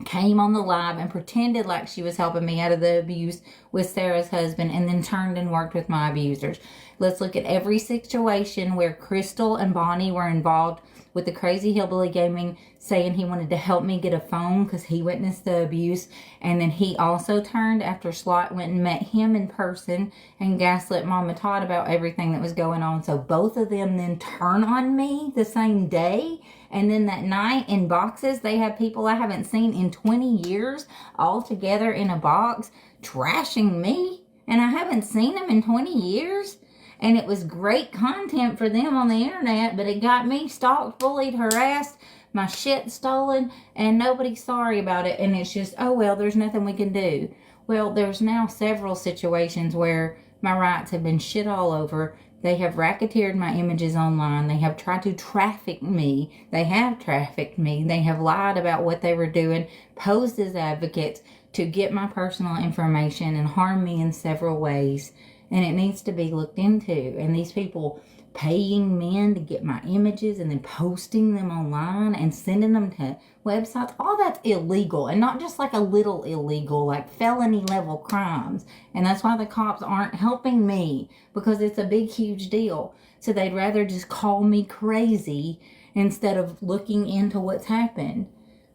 came on the live and pretended like she was helping me out of the abuse with Sarah's husband, and then turned and worked with my abusers. Let's look at every situation where Crystal and Bonnie were involved with the crazy hillbilly gaming, saying he wanted to help me get a phone because he witnessed the abuse. And then he also turned after Slot went and met him in person and gaslit Mama Tot about everything that was going on. So both of them then turn on me the same day. And then that night in boxes, they have people I haven't seen in 20 years all together in a box trashing me. And I haven't seen them in 20 years. And it was great content for them on the internet, but it got me stalked, bullied, harassed, my shit stolen, and nobody's sorry about it. And it's just, oh, well, there's nothing we can do. Well, there's now several situations where my rights have been shit all over. They have racketeered my images online. They have tried to traffic me. They have trafficked me. They have lied about what they were doing, posed as advocates to get my personal information and harm me in several ways. And it needs to be looked into. And these people paying men to get my images and then posting them online and sending them to websites, all that's illegal. And not just like a little illegal, like felony level crimes. And that's why the cops aren't helping me, because it's a big, huge deal. So they'd rather just call me crazy instead of looking into what's happened.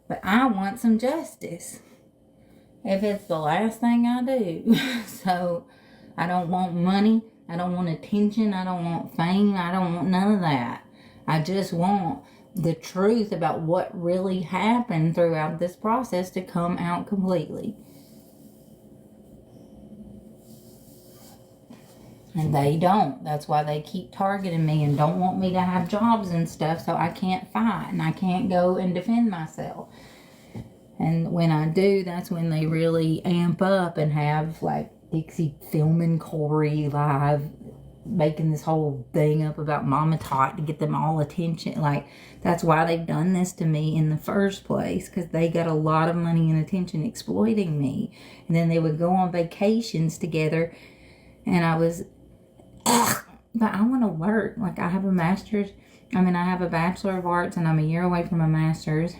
But I want some justice. if it's the last thing I do. So I don't want money. I don't want attention. I don't want fame. I don't want none of that. I just want the truth about what really happened throughout this process to come out completely. And they don't. That's why they keep targeting me and don't want me to have jobs and stuff, so I can't fight and I can't go and defend myself. And when I do, that's when they really amp up and have like Dixie filming Corey live, making this whole thing up about Mama Tot to get them all attention. Like, that's why they've done this to me in the first place, because they got a lot of money and attention exploiting me. And then they would go on vacations together, and I was, but I want to work. Like, I have a master's, I have a Bachelor of Arts, and I'm a year away from a master's,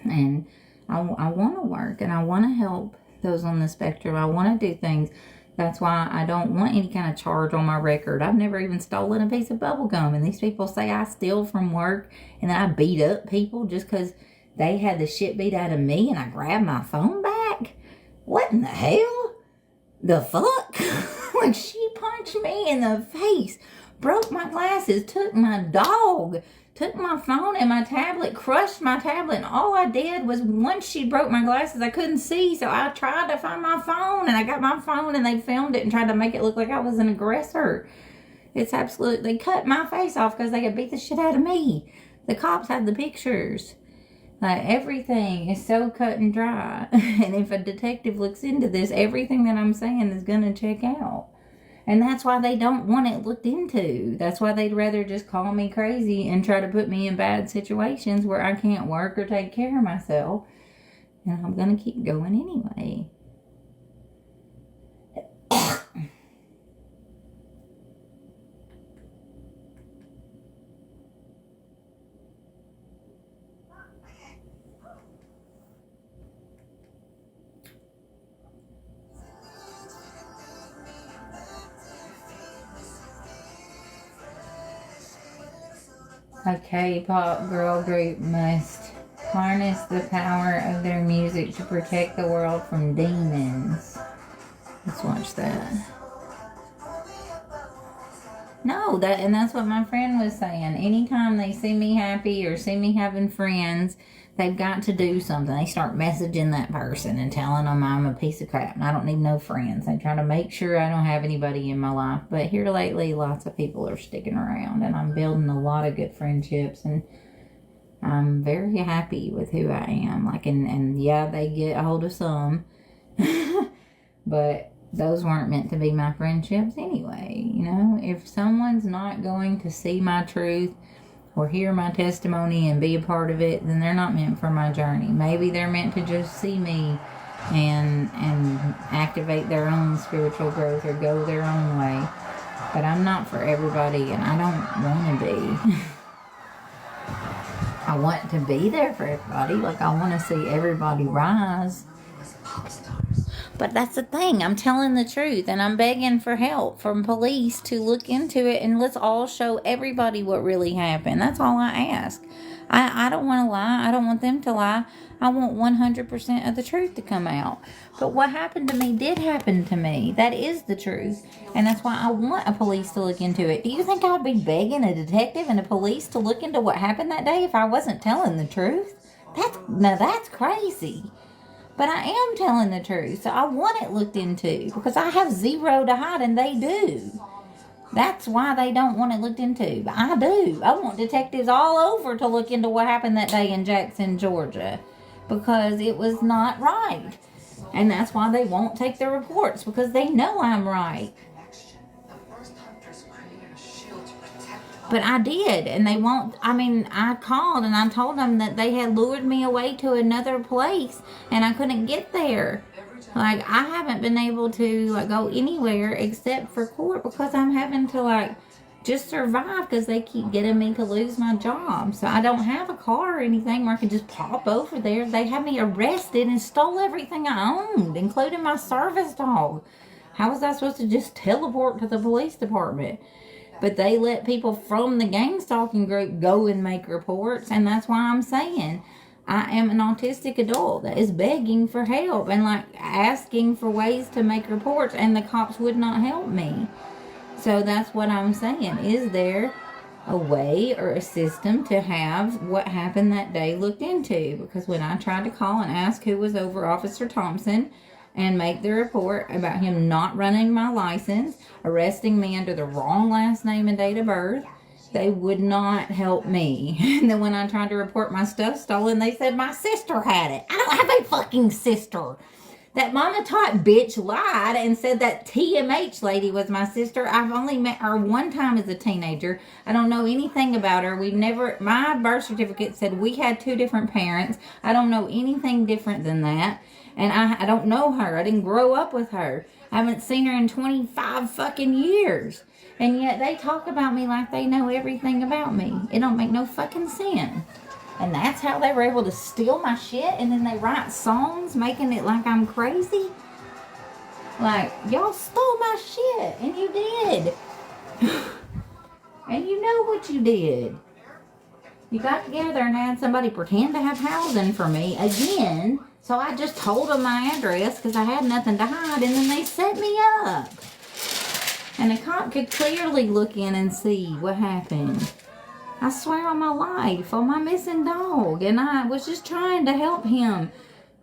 and I want to work, and I want to help those on the spectrum. I want to do things. That's why I don't want any kind of charge on my record. I've never even stolen a piece of bubble gum, and these people say I steal from work, and then I beat up people just because they had the shit beat out of me, and I grabbed my phone back. What in the hell? The fuck? Like, she punched me in the face, broke my glasses, took my dog, took my phone and my tablet, crushed my tablet, and all I did was, once she broke my glasses, I couldn't see, so I tried to find my phone, and I got my phone, and they filmed it and tried to make it look like I was an aggressor. It's absolutely, they cut my face off because they could beat the shit out of me. The cops have the pictures. Like, everything is so cut and dry. And if a detective looks into this, everything that I'm saying is going to check out. And that's why they don't want it looked into. That's why they'd rather just call me crazy and try to put me in bad situations where I can't work or take care of myself. And I'm going to keep going anyway. A K-pop girl group must harness the power of their music to protect the world from demons. Let's watch that. No, that's what my friend was saying. Anytime they see me happy or see me having friends, they've got to do something. They start messaging that person and telling them I'm a piece of crap and I don't need no friends. They try to make sure I don't have anybody in my life. But here lately, lots of people are sticking around, and I'm building a lot of good friendships, and I'm very happy with who I am. Like, and yeah, they get a hold of some, but those weren't meant to be my friendships anyway. You know, if someone's not going to see my truth or hear my testimony and be a part of it, then they're not meant for my journey. Maybe they're meant to just see me and activate their own spiritual growth or go their own way. But I'm not for everybody, and I don't want to be. I want to be there for everybody. Like, I want to see everybody rise. But that's the thing. I'm telling the truth, and I'm begging for help from police to look into it, and let's all show everybody what really happened. That's all I ask. I don't want to lie. I don't want them to lie. I want 100% of the truth to come out. But what happened to me did happen to me. That is the truth. And that's why I want a police to look into it. Do you think I'd be begging a detective and a police to look into what happened that day if I wasn't telling the truth? That's crazy. But I am telling the truth, so I want it looked into because I have zero to hide, and they do. That's why they don't want it looked into. But I do. I want detectives all over to look into what happened that day in Jackson, Georgia, because it was not right. And that's why they won't take the reports, because they know I'm right. But I did, and they won't. I called and I told them that they had lured me away to another place, and I couldn't get there. Like, I haven't been able to go anywhere except for court because I'm having to just survive because they keep getting me to lose my job. So I don't have a car or anything where I can just pop over there. They had me arrested and stole everything I owned, including my service dog. How was I supposed to just teleport to the police department? But they let people from the gang stalking group go and make reports, and that's why I'm saying I am an autistic adult that is begging for help and like asking for ways to make reports, and the cops would not help me. So that's what I'm saying. Is there a way or a system to have what happened that day looked into? Because when I tried to call and ask who was over Officer Thompson and make the report about him not running my license, arresting me under the wrong last name and date of birth, they would not help me. And then when I tried to report my stuff stolen, they said my sister had it. I don't have a fucking sister. That Mama Tot bitch lied and said that TMH lady was my sister. I've only met her one time as a teenager. I don't know anything about her. My birth certificate said we had 2 different parents. I don't know anything different than that. And I don't know her. I didn't grow up with her. I haven't seen her in 25 fucking years. And yet they talk about me like they know everything about me. It don't make no fucking sense. And that's how they were able to steal my shit, and then they write songs making it like I'm crazy. Like, y'all stole my shit, and you did. And you know what you did. You got together and had somebody pretend to have housing for me again. So I just told them my address because I had nothing to hide, and then they set me up. And the cop could clearly look in and see what happened. I swear on my life, on my missing dog, and I was just trying to help him.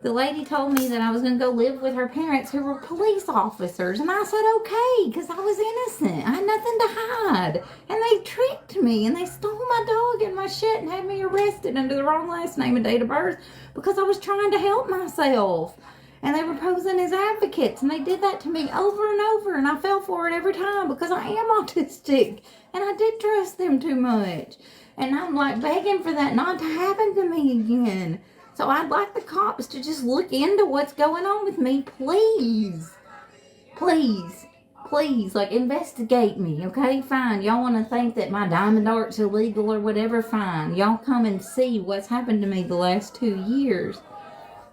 The lady told me that I was going to go live with her parents who were police officers, and I said okay, because I was innocent. I had nothing to hide, and they tricked me, and they stole my dog and my shit and had me arrested under the wrong last name and date of birth because I was trying to help myself. And they were posing as advocates, and they did that to me over and over, and I fell for it every time because I am autistic, and I did trust them too much. And I'm like begging for that not to happen to me again. So I'd like the cops to just look into what's going on with me, please. Please. Please, like, investigate me, okay? Fine. Y'all want to think that my diamond art's illegal or whatever? Fine. Y'all come and see what's happened to me the last 2 years.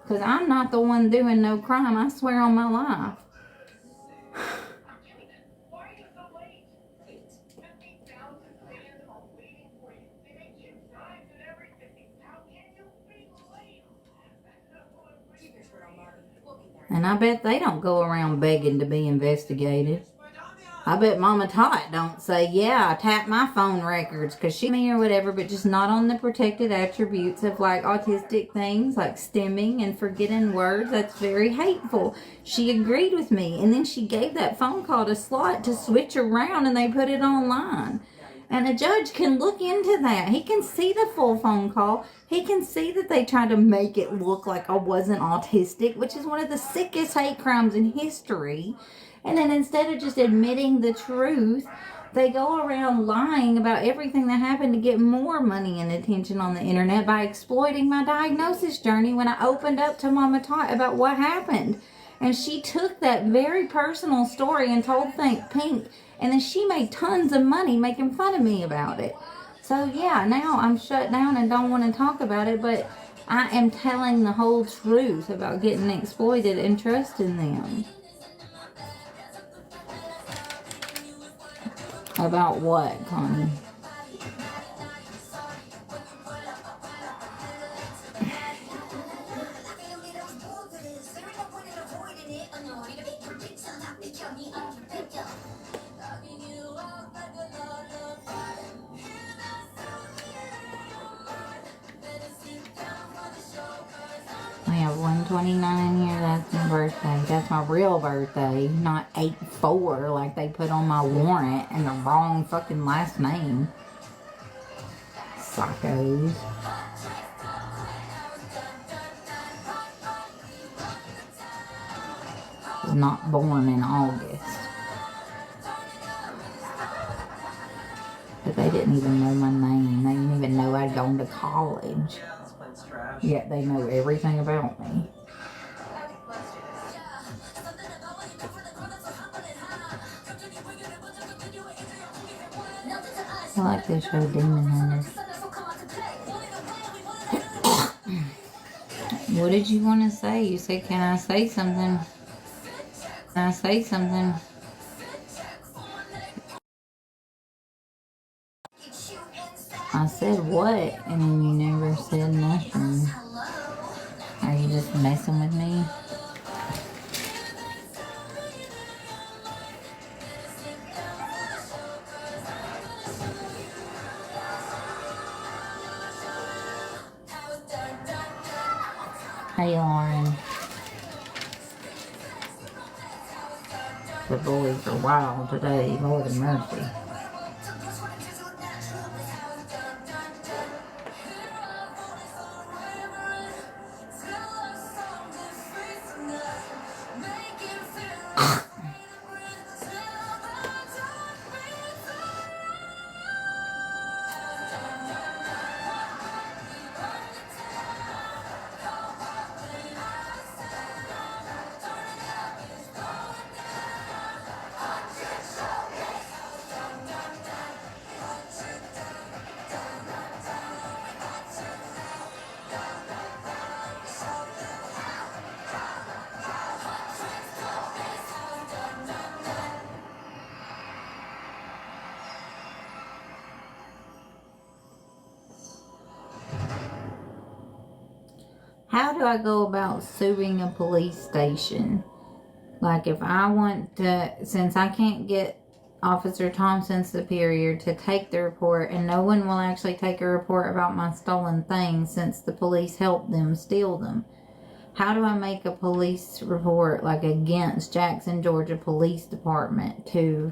Because I'm not the one doing no crime, I swear on my life. And I bet they don't go around begging to be investigated. I bet Mama Tot don't say, yeah, I tapped my phone records because she me or whatever, but just not on the protected attributes of like autistic things like stimming and forgetting words. That's very hateful. She agreed with me, and then she gave that phone call to Slot to switch around, and they put it online. And a judge can look into that. He can see the full phone call. He can see that they tried to make it look like I wasn't autistic, which is one of the sickest hate crimes in history. And then instead of just admitting the truth, they go around lying about everything that happened to get more money and attention on the internet by exploiting my diagnosis journey when I opened up to Mama Tot about what happened. And she took that very personal story and told Pink, and then she made tons of money making fun of me about it. So yeah, now I'm shut down and don't want to talk about it, but I am telling the whole truth about getting exploited and trusting them. About what, Connie? I have 129 here. That's my birthday. That's my real birthday, not 8-4 like they put on my warrant and the wrong fucking last name. Psychos. Was not born in August. But they didn't even know my name. They didn't even know I'd gone to college. Yet they know everything about me. I like this show, Demon Hunters. What did you want to say? You said, can I say something? Can I say something? I said what? And then you never said nothing. messing with me. Hey, Lauren. The boys are wild today. Lord have mercy. How do I go about suing a police station? Like if I want to, since I can't get Officer Thompson's superior to take the report, and no one will actually take a report about my stolen things since the police helped them steal them. How do I make a police report like against Jackson, Georgia Police Department to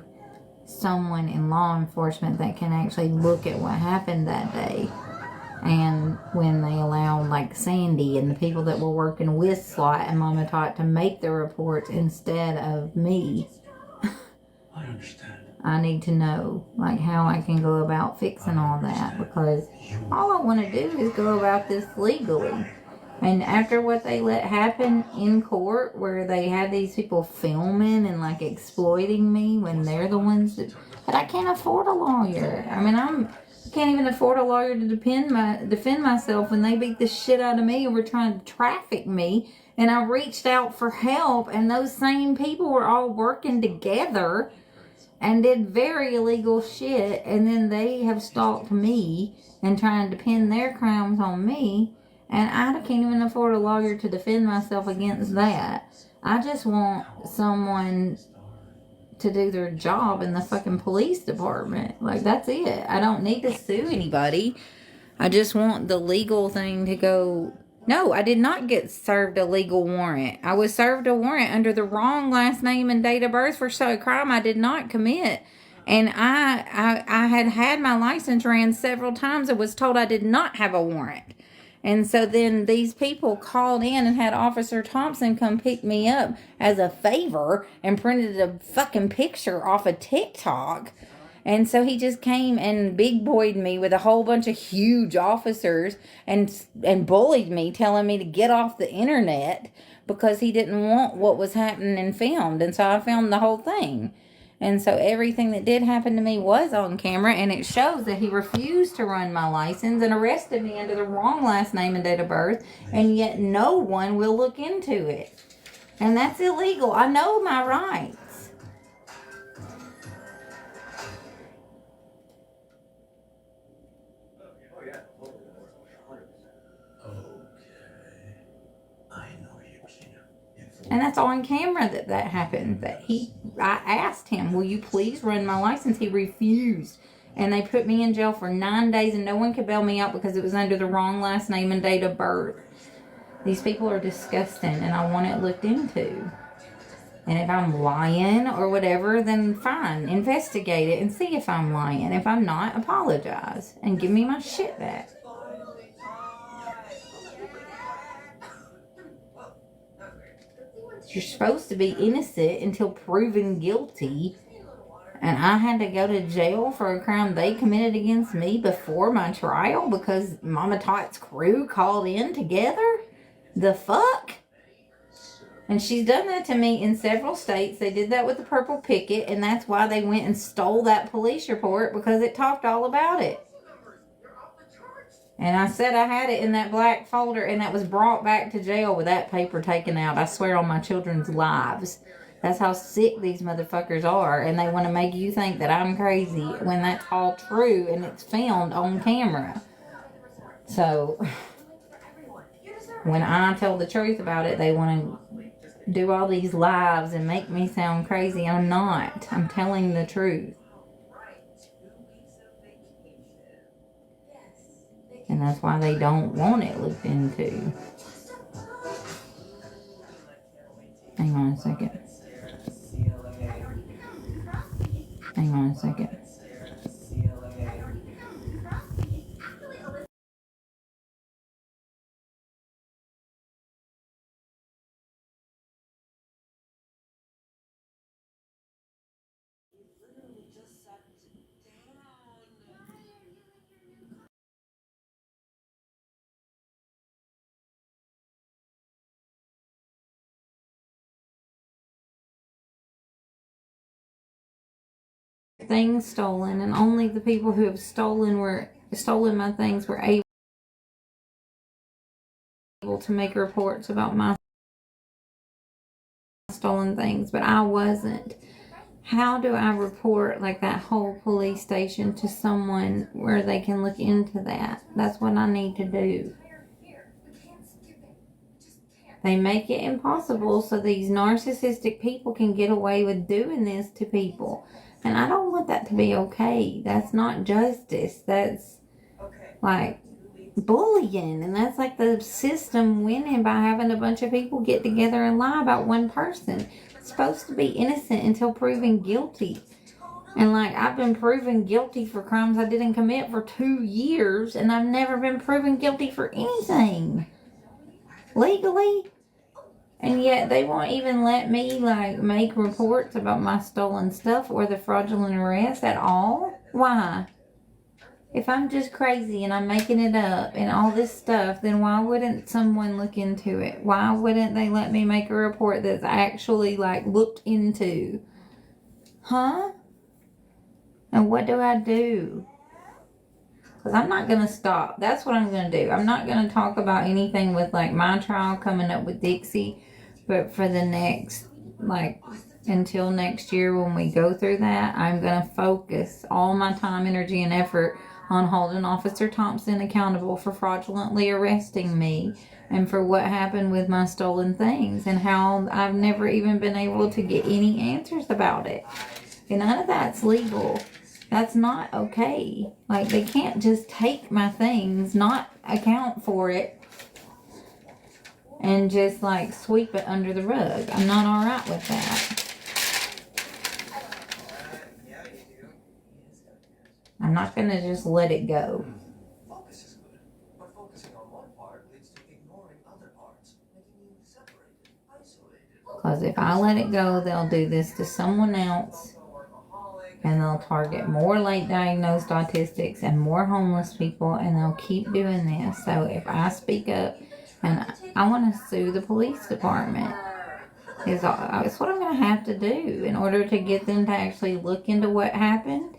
someone in law enforcement that can actually look at what happened that day? And when they allowed like Sandy and the people that were working with SWAT and Mama Tot to make the reports instead of me. I understand. I need to know like how I can go about fixing all that, because all I want to do is go about this legally. And after what they let happen in court, where they had these people filming and like exploiting me when they're the ones that, but I can't afford a lawyer. I mean, I can't even afford a lawyer to defend myself when they beat the shit out of me and were trying to traffic me. And I reached out for help, and those same people were all working together and did very illegal shit. And then they have stalked me and trying to pin their crimes on me. And I can't even afford a lawyer to defend myself against that. I just want someone to do their job in the fucking police department. Like, that's it. I don't need to sue anybody. I just want the legal thing to go. No, I did not get served a legal warrant. I was served a warrant under the wrong last name and date of birth for a crime I did not commit. And I had my license ran several times and was told I did not have a warrant. And so then these people called in and had Officer Thompson come pick me up as a favor and printed a fucking picture off of TikTok. And so he just came and big boyed me with a whole bunch of huge officers and bullied me, telling me to get off the internet because he didn't want what was happening filmed. And so I filmed the whole thing. And so everything that did happen to me was on camera, and it shows that he refused to run my license and arrested me under the wrong last name and date of birth, and yet no one will look into it. And that's illegal. I know my rights. And that's on camera that happened. I asked him, will you please run my license? He refused. And they put me in jail for 9 days, and no one could bail me out because it was under the wrong last name and date of birth. These people are disgusting, and I want it looked into. And if I'm lying or whatever, then fine. Investigate it and see if I'm lying. If I'm not, apologize and give me my shit back. You're supposed to be innocent until proven guilty. And I had to go to jail for a crime they committed against me before my trial because Mama Tot's crew called in together? The fuck? And she's done that to me in several states. They did that with the Purple Picket, and that's why they went and stole that police report, because it talked all about it. And I said I had it in that black folder, and that was brought back to jail with that paper taken out. I swear on my children's lives. That's how sick these motherfuckers are. And they want to make you think that I'm crazy when that's all true and it's filmed on camera. So, when I tell the truth about it, they want to do all these lives and make me sound crazy. I'm not. I'm telling the truth. And that's why they don't want it looked into. Hang on a second. Hang on a second. Things stolen, and only the people who have stolen my things were able to make reports about my stolen things, but I wasn't. How do I report like that whole police station to someone where they can look into that? That's what I need to do. They make it impossible so these narcissistic people can get away with doing this to people. And I don't want that to be okay. That's not justice. That's like bullying. And that's like the system winning by having a bunch of people get together and lie about one person. It's supposed to be innocent until proven guilty. And like, I've been proven guilty for crimes I didn't commit for 2 years, and I've never been proven guilty for anything legally. And yet they won't even let me like make reports about my stolen stuff or the fraudulent arrest at all. Why? If I'm just crazy and I'm making it up and all this stuff, then why wouldn't someone look into it? Why wouldn't they let me make a report that's actually like looked into? Huh? And what do I do? Because I'm not going to stop. That's what I'm going to do. I'm not going to talk about anything with like my trial coming up with Dixie. But for the next, like, until next year when we go through that, I'm going to focus all my time, energy, and effort on holding Officer Thompson accountable for fraudulently arresting me and for what happened with my stolen things and how I've never even been able to get any answers about it. And none of that's legal. That's not okay. Like, they can't just take my things, not account for it, and just like sweep it under the rug. I'm not alright with that. I'm not gonna just let it go. Focus is good, but focusing on one part leads to ignoring other parts, making you separated, isolated. Because if I let it go, they'll do this to someone else. And they'll target more late diagnosed autistics and more homeless people, and they'll keep doing this. So if I speak up, and I want to sue the police department, it's what I'm going to have to do in order to get them to actually look into what happened.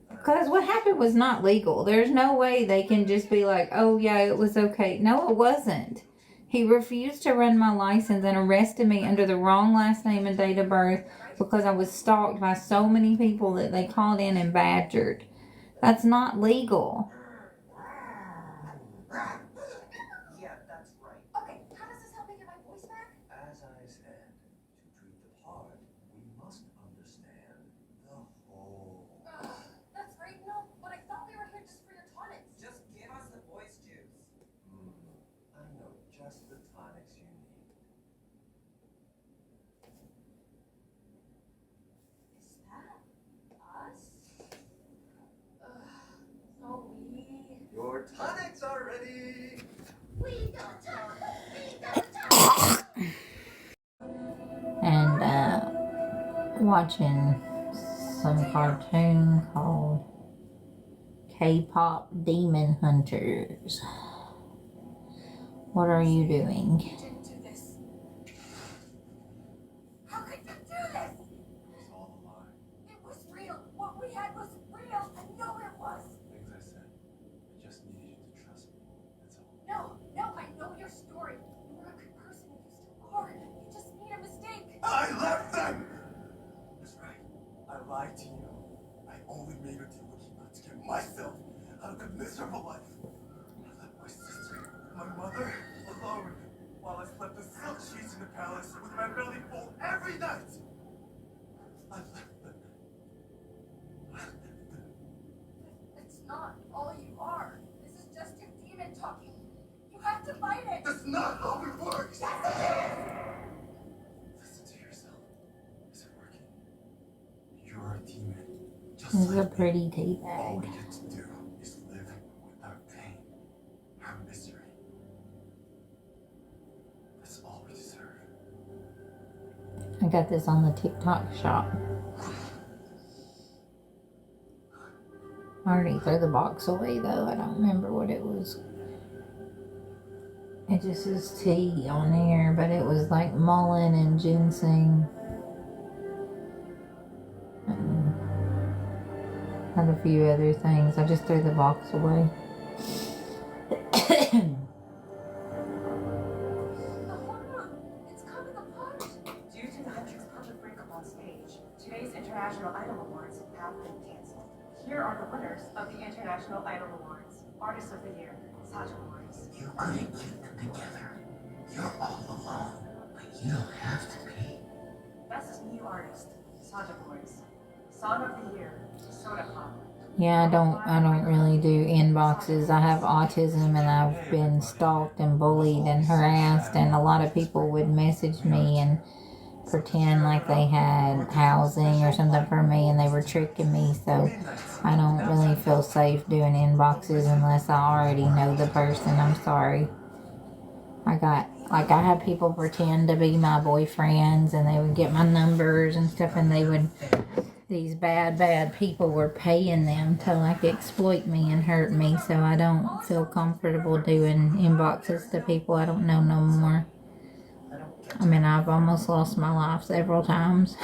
Because what happened was not legal. There's no way they can just be like, oh yeah, it was okay. No, it wasn't. He refused to run my license and arrested me under the wrong last name and date of birth because I was stalked by so many people that they called in and badgered. That's not legal. Yeah, that's right. Okay, how does this help me get my voice back? As I said, to treat the part, we must understand the whole. That's great, no, but I thought we were here just for your tonics. Just give us the voice juice. I know just the tonics you need. Is that us? So Your tonics are ready! we don't talk, we don't talk. And watching some cartoon called K-pop Demon Hunters. What are you doing? You didn't do this. How could you do this? It was all a lie. It was real. What we had was real. I know it was. Things I said. I just needed you to trust me. That's all. No, I know your story. You were a good person. You still are. You just made a mistake. I left them! That's right. I lied to you. I only made a deal with you to get myself out of a miserable life. I left my sister, My mother, alone, while I slept the silk sheets in the palace with my belly full every night. I left them. It's not all you are. This is just your demon talking. You have to fight it. That's not how it works. Yes, it Listen to yourself. Is it working? You're a demon. Just This is a like me. pretty tea All we bag. get to do is live without pain or misery. That's all we deserve. I got this on the TikTok shop. I already threw the box away though. I don't remember what it was. It just says tea on there, but it was like mullein and ginseng. And had a few other things. I just threw the box away. The hormone, it's coming apart. Due to the country's public breakup on stage, today's International Idol Awards have been canceled. Here are the winners of the International Idol Awards. Artist of the Year, Sacha Boys. You couldn't keep them together. You're all alone, but you don't have to be. Best New Artist, Sacha Boys. Song of the Year, Soda Pop. Yeah, I don't really do inboxes. I have autism and I've been stalked and bullied and harassed, and a lot of people would message me and pretend like they had housing or something for me, and they were tricking me. So I don't really feel safe doing inboxes unless I already know the person. I'm sorry. I had people pretend to be my boyfriends, and they would get my numbers and stuff, and these bad people were paying them to like exploit me and hurt me. So I don't feel comfortable doing inboxes to people I don't know no more. I mean, I've almost lost my life several times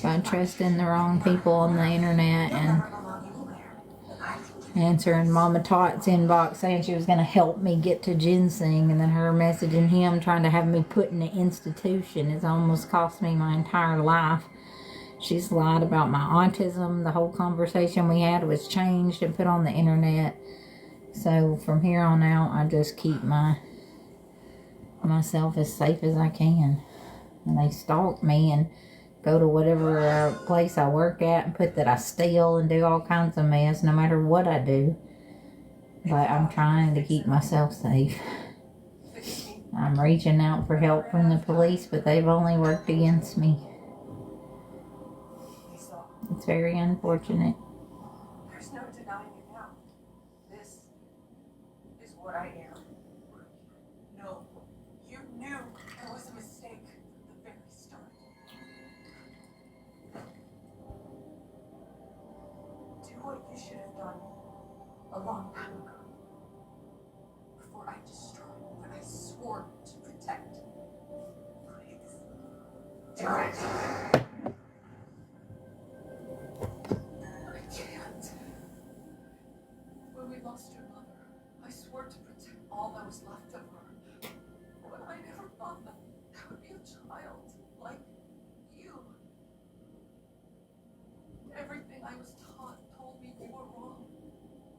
by trusting the wrong people on the internet and answering Mama Tot's inbox saying she was going to help me get to ginseng, and then her messaging him trying to have me put in an institution. It's almost cost me my entire life. She's lied about my autism. The whole conversation we had was changed and put on the internet. So from here on out, I just keep myself as safe as I can. And they stalk me and go to whatever place I work at and put that I steal and do all kinds of mess no matter what I do. But I'm trying to keep myself safe. I'm reaching out for help from the police, but they've only worked against me. It's very unfortunate. There's no denying it now. This is what I am. No, you knew it was a mistake from the very start. Do what you should have done a long time ago. Before I destroyed what I swore to protect. Please. Do it. I can't. When we lost your mother, I swore to protect all that was left of her. But I never thought that there would be a child like you. Everything I was taught told me you were wrong.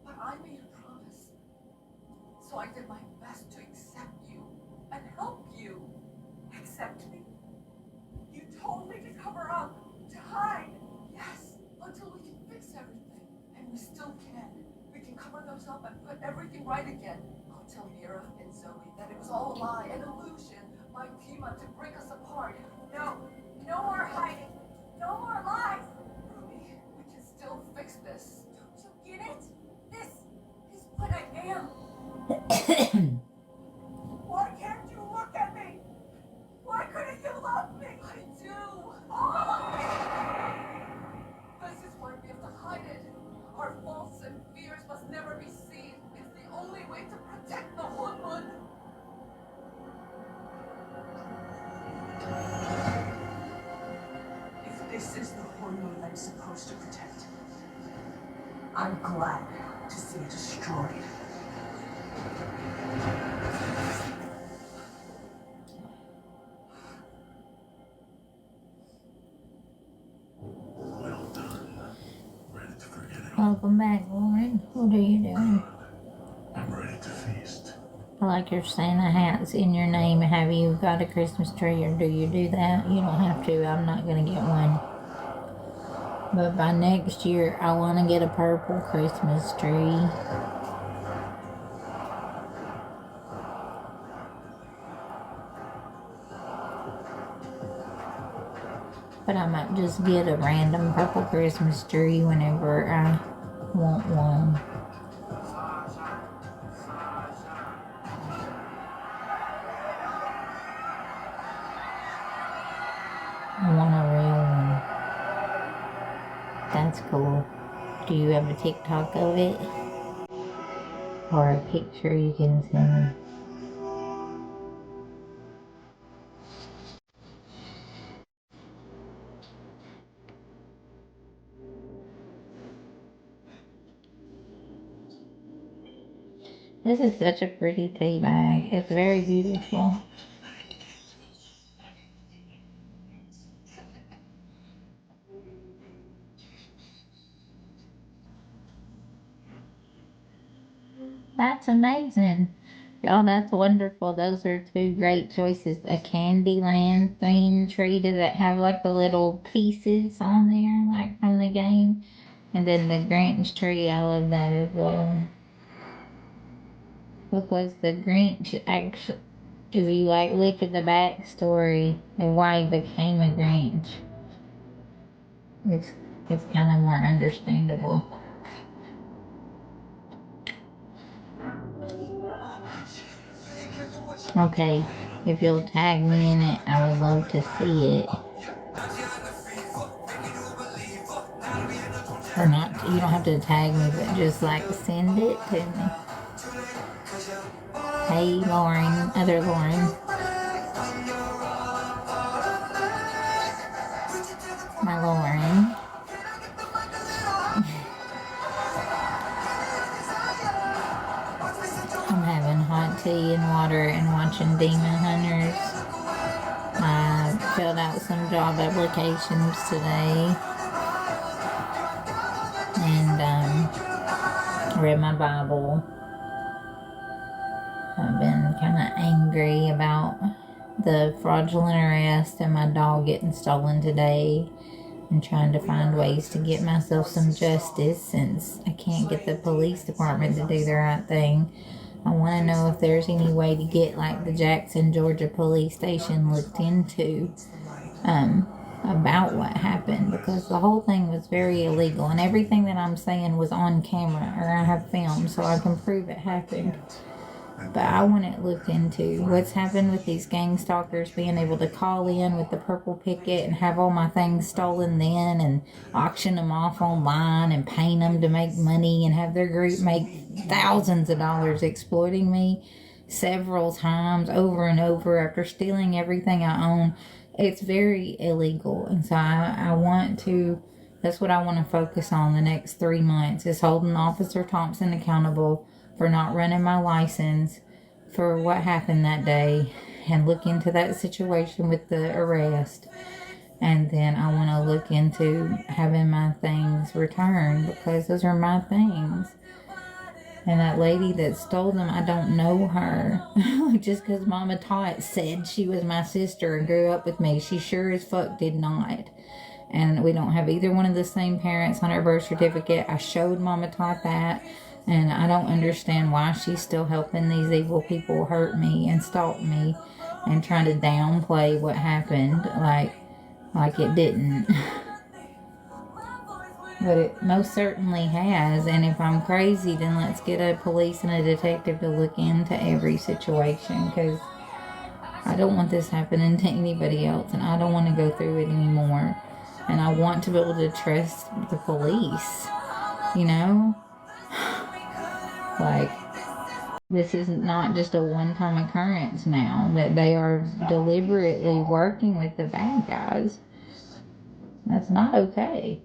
But I made a promise. So I did my best to accept you and help you. Accept me? You told me to cover up, to hide. Yes, until we can fix everything. And we still can. We can cover those up and put everything right again. I'll tell Mira and Zoe that it was all a lie, an illusion, my Pima to break us apart. No, no more hiding. No more lies. Ruby, we can still fix this. Don't you get it? This is what I am. Why can't you look at me? Why couldn't you love me? I do. All of it. This is why we have to hide it. Our faults and fears must never be seen. It's the only way to protect the Hunmun. If this is the hormone I'm supposed to protect, I'm glad to see it destroyed. Well done. Ready to forget it all. Welcome back, Lauren. What are you doing? I'm ready to feast. I like your Santa hats in your name. Have you got a Christmas tree or do you do that? You don't have to. I'm not going to get one. But by next year, I want to get a purple Christmas tree. But I might just get a random purple Christmas tree whenever I want one. I want a real one. That's cool. Do you have a TikTok of it? Or a picture you can send me? This is such a pretty tea bag. It's very beautiful. That's amazing. Oh, that's wonderful. Those are two great choices. A Candyland themed tree. Does it have like the little pieces on there, like from the game? And then the Grinch tree, I love that as well. Because the Grinch actually, if you like look at the backstory and why he became a Grinch, it's, it's kind of more understandable. Okay, if you'll tag me in it, I would love to see it. Or not, you don't have to tag me, but just like send it to me. Hey, Lauren, other Lauren. My Lauren. I'm having hot tea and water and watching Demon Hunters. I filled out some job applications today. And read my Bible. I've been kind of angry about the fraudulent arrest and my dog getting stolen today, and trying to find ways to get myself some justice since I can't get the police department to do the right thing. I want to know if there's any way to get like the Jackson, Georgia police station looked into about what happened, because the whole thing was very illegal and everything that I'm saying was on camera, or I have filmed so I can prove it happened. But I want it looked into. What's happened with these gang stalkers being able to call in with the purple picket and have all my things stolen then and auction them off online and paint them to make money and have their group make thousands of dollars exploiting me several times over and over after stealing everything I own. It's very illegal. And so I want to, that's what I want to focus on the next 3 months, is holding Officer Thompson accountable for not running my license for what happened that day, and look into that situation with the arrest. And then I want to look into having my things returned, because those are my things. And that lady that stole them, I don't know her. Just because Mama Tot said she was my sister and grew up with me, she sure as fuck did not. And we don't have either one of the same parents on our birth certificate. I showed Mama Tot that. And I don't understand why she's still helping these evil people hurt me and stalk me and trying to downplay what happened like it didn't. But it most certainly has. And if I'm crazy, then let's get a police and a detective to look into every situation, because I don't want this happening to anybody else, and I don't want to go through it anymore. And I want to be able to trust the police, you know? Like, this is not just a one-time occurrence now, that they are deliberately working with the bad guys. That's not okay.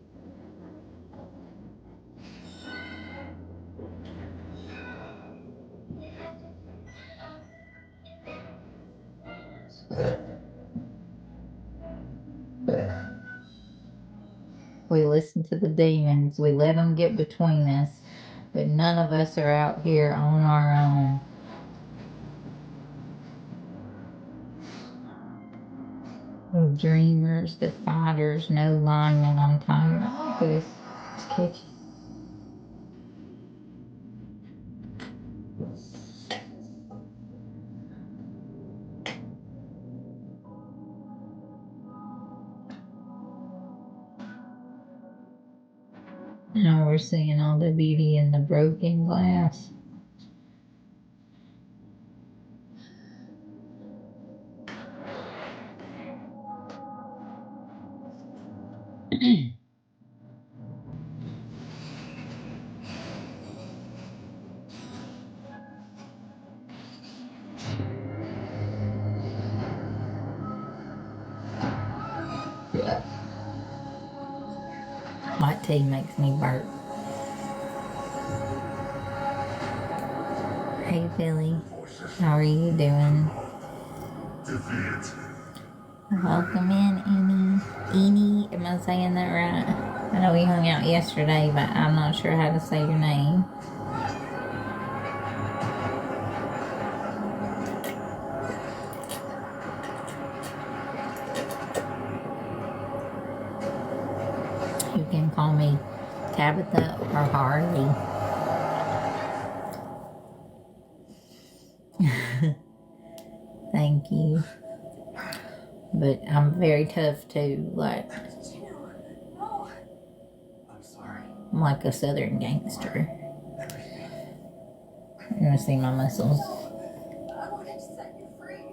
We listen to the demons. We let them get between us. But none of us are out here on our own. The dreamers, the fighters, no linemen on time. This is catchy. Now we're seeing all the beauty in the broken glass. Hot tea makes me burp. Hey Philly, how are you doing? Welcome in, Amy. Amy, am I saying that right? I know we hung out yesterday, but I'm not sure how to say your name. You can call me Tabitha or Harley. Thank you. But I'm very tough too. Like, No. I'm sorry. I'm like a southern gangster. Everything. You wanna see my muscles? I wanted to set you free.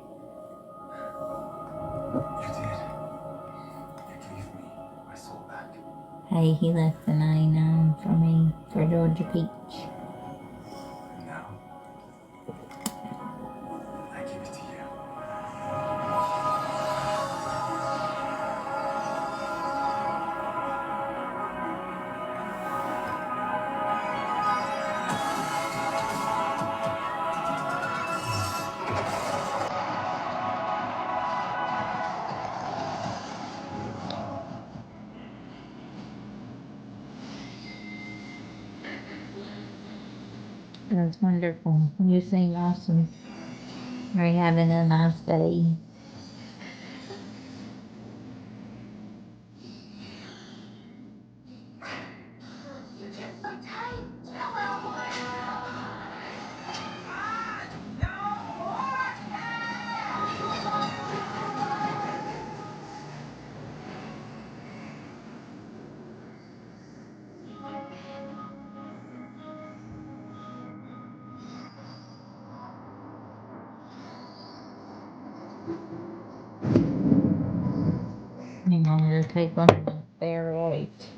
You did. You gave me my soul back. Hey, he left the 99 for me for Georgia Peach. And now, I give it to you. That's wonderful. You seem awesome. Are you having a nice day? I'm going to take one of the steroids.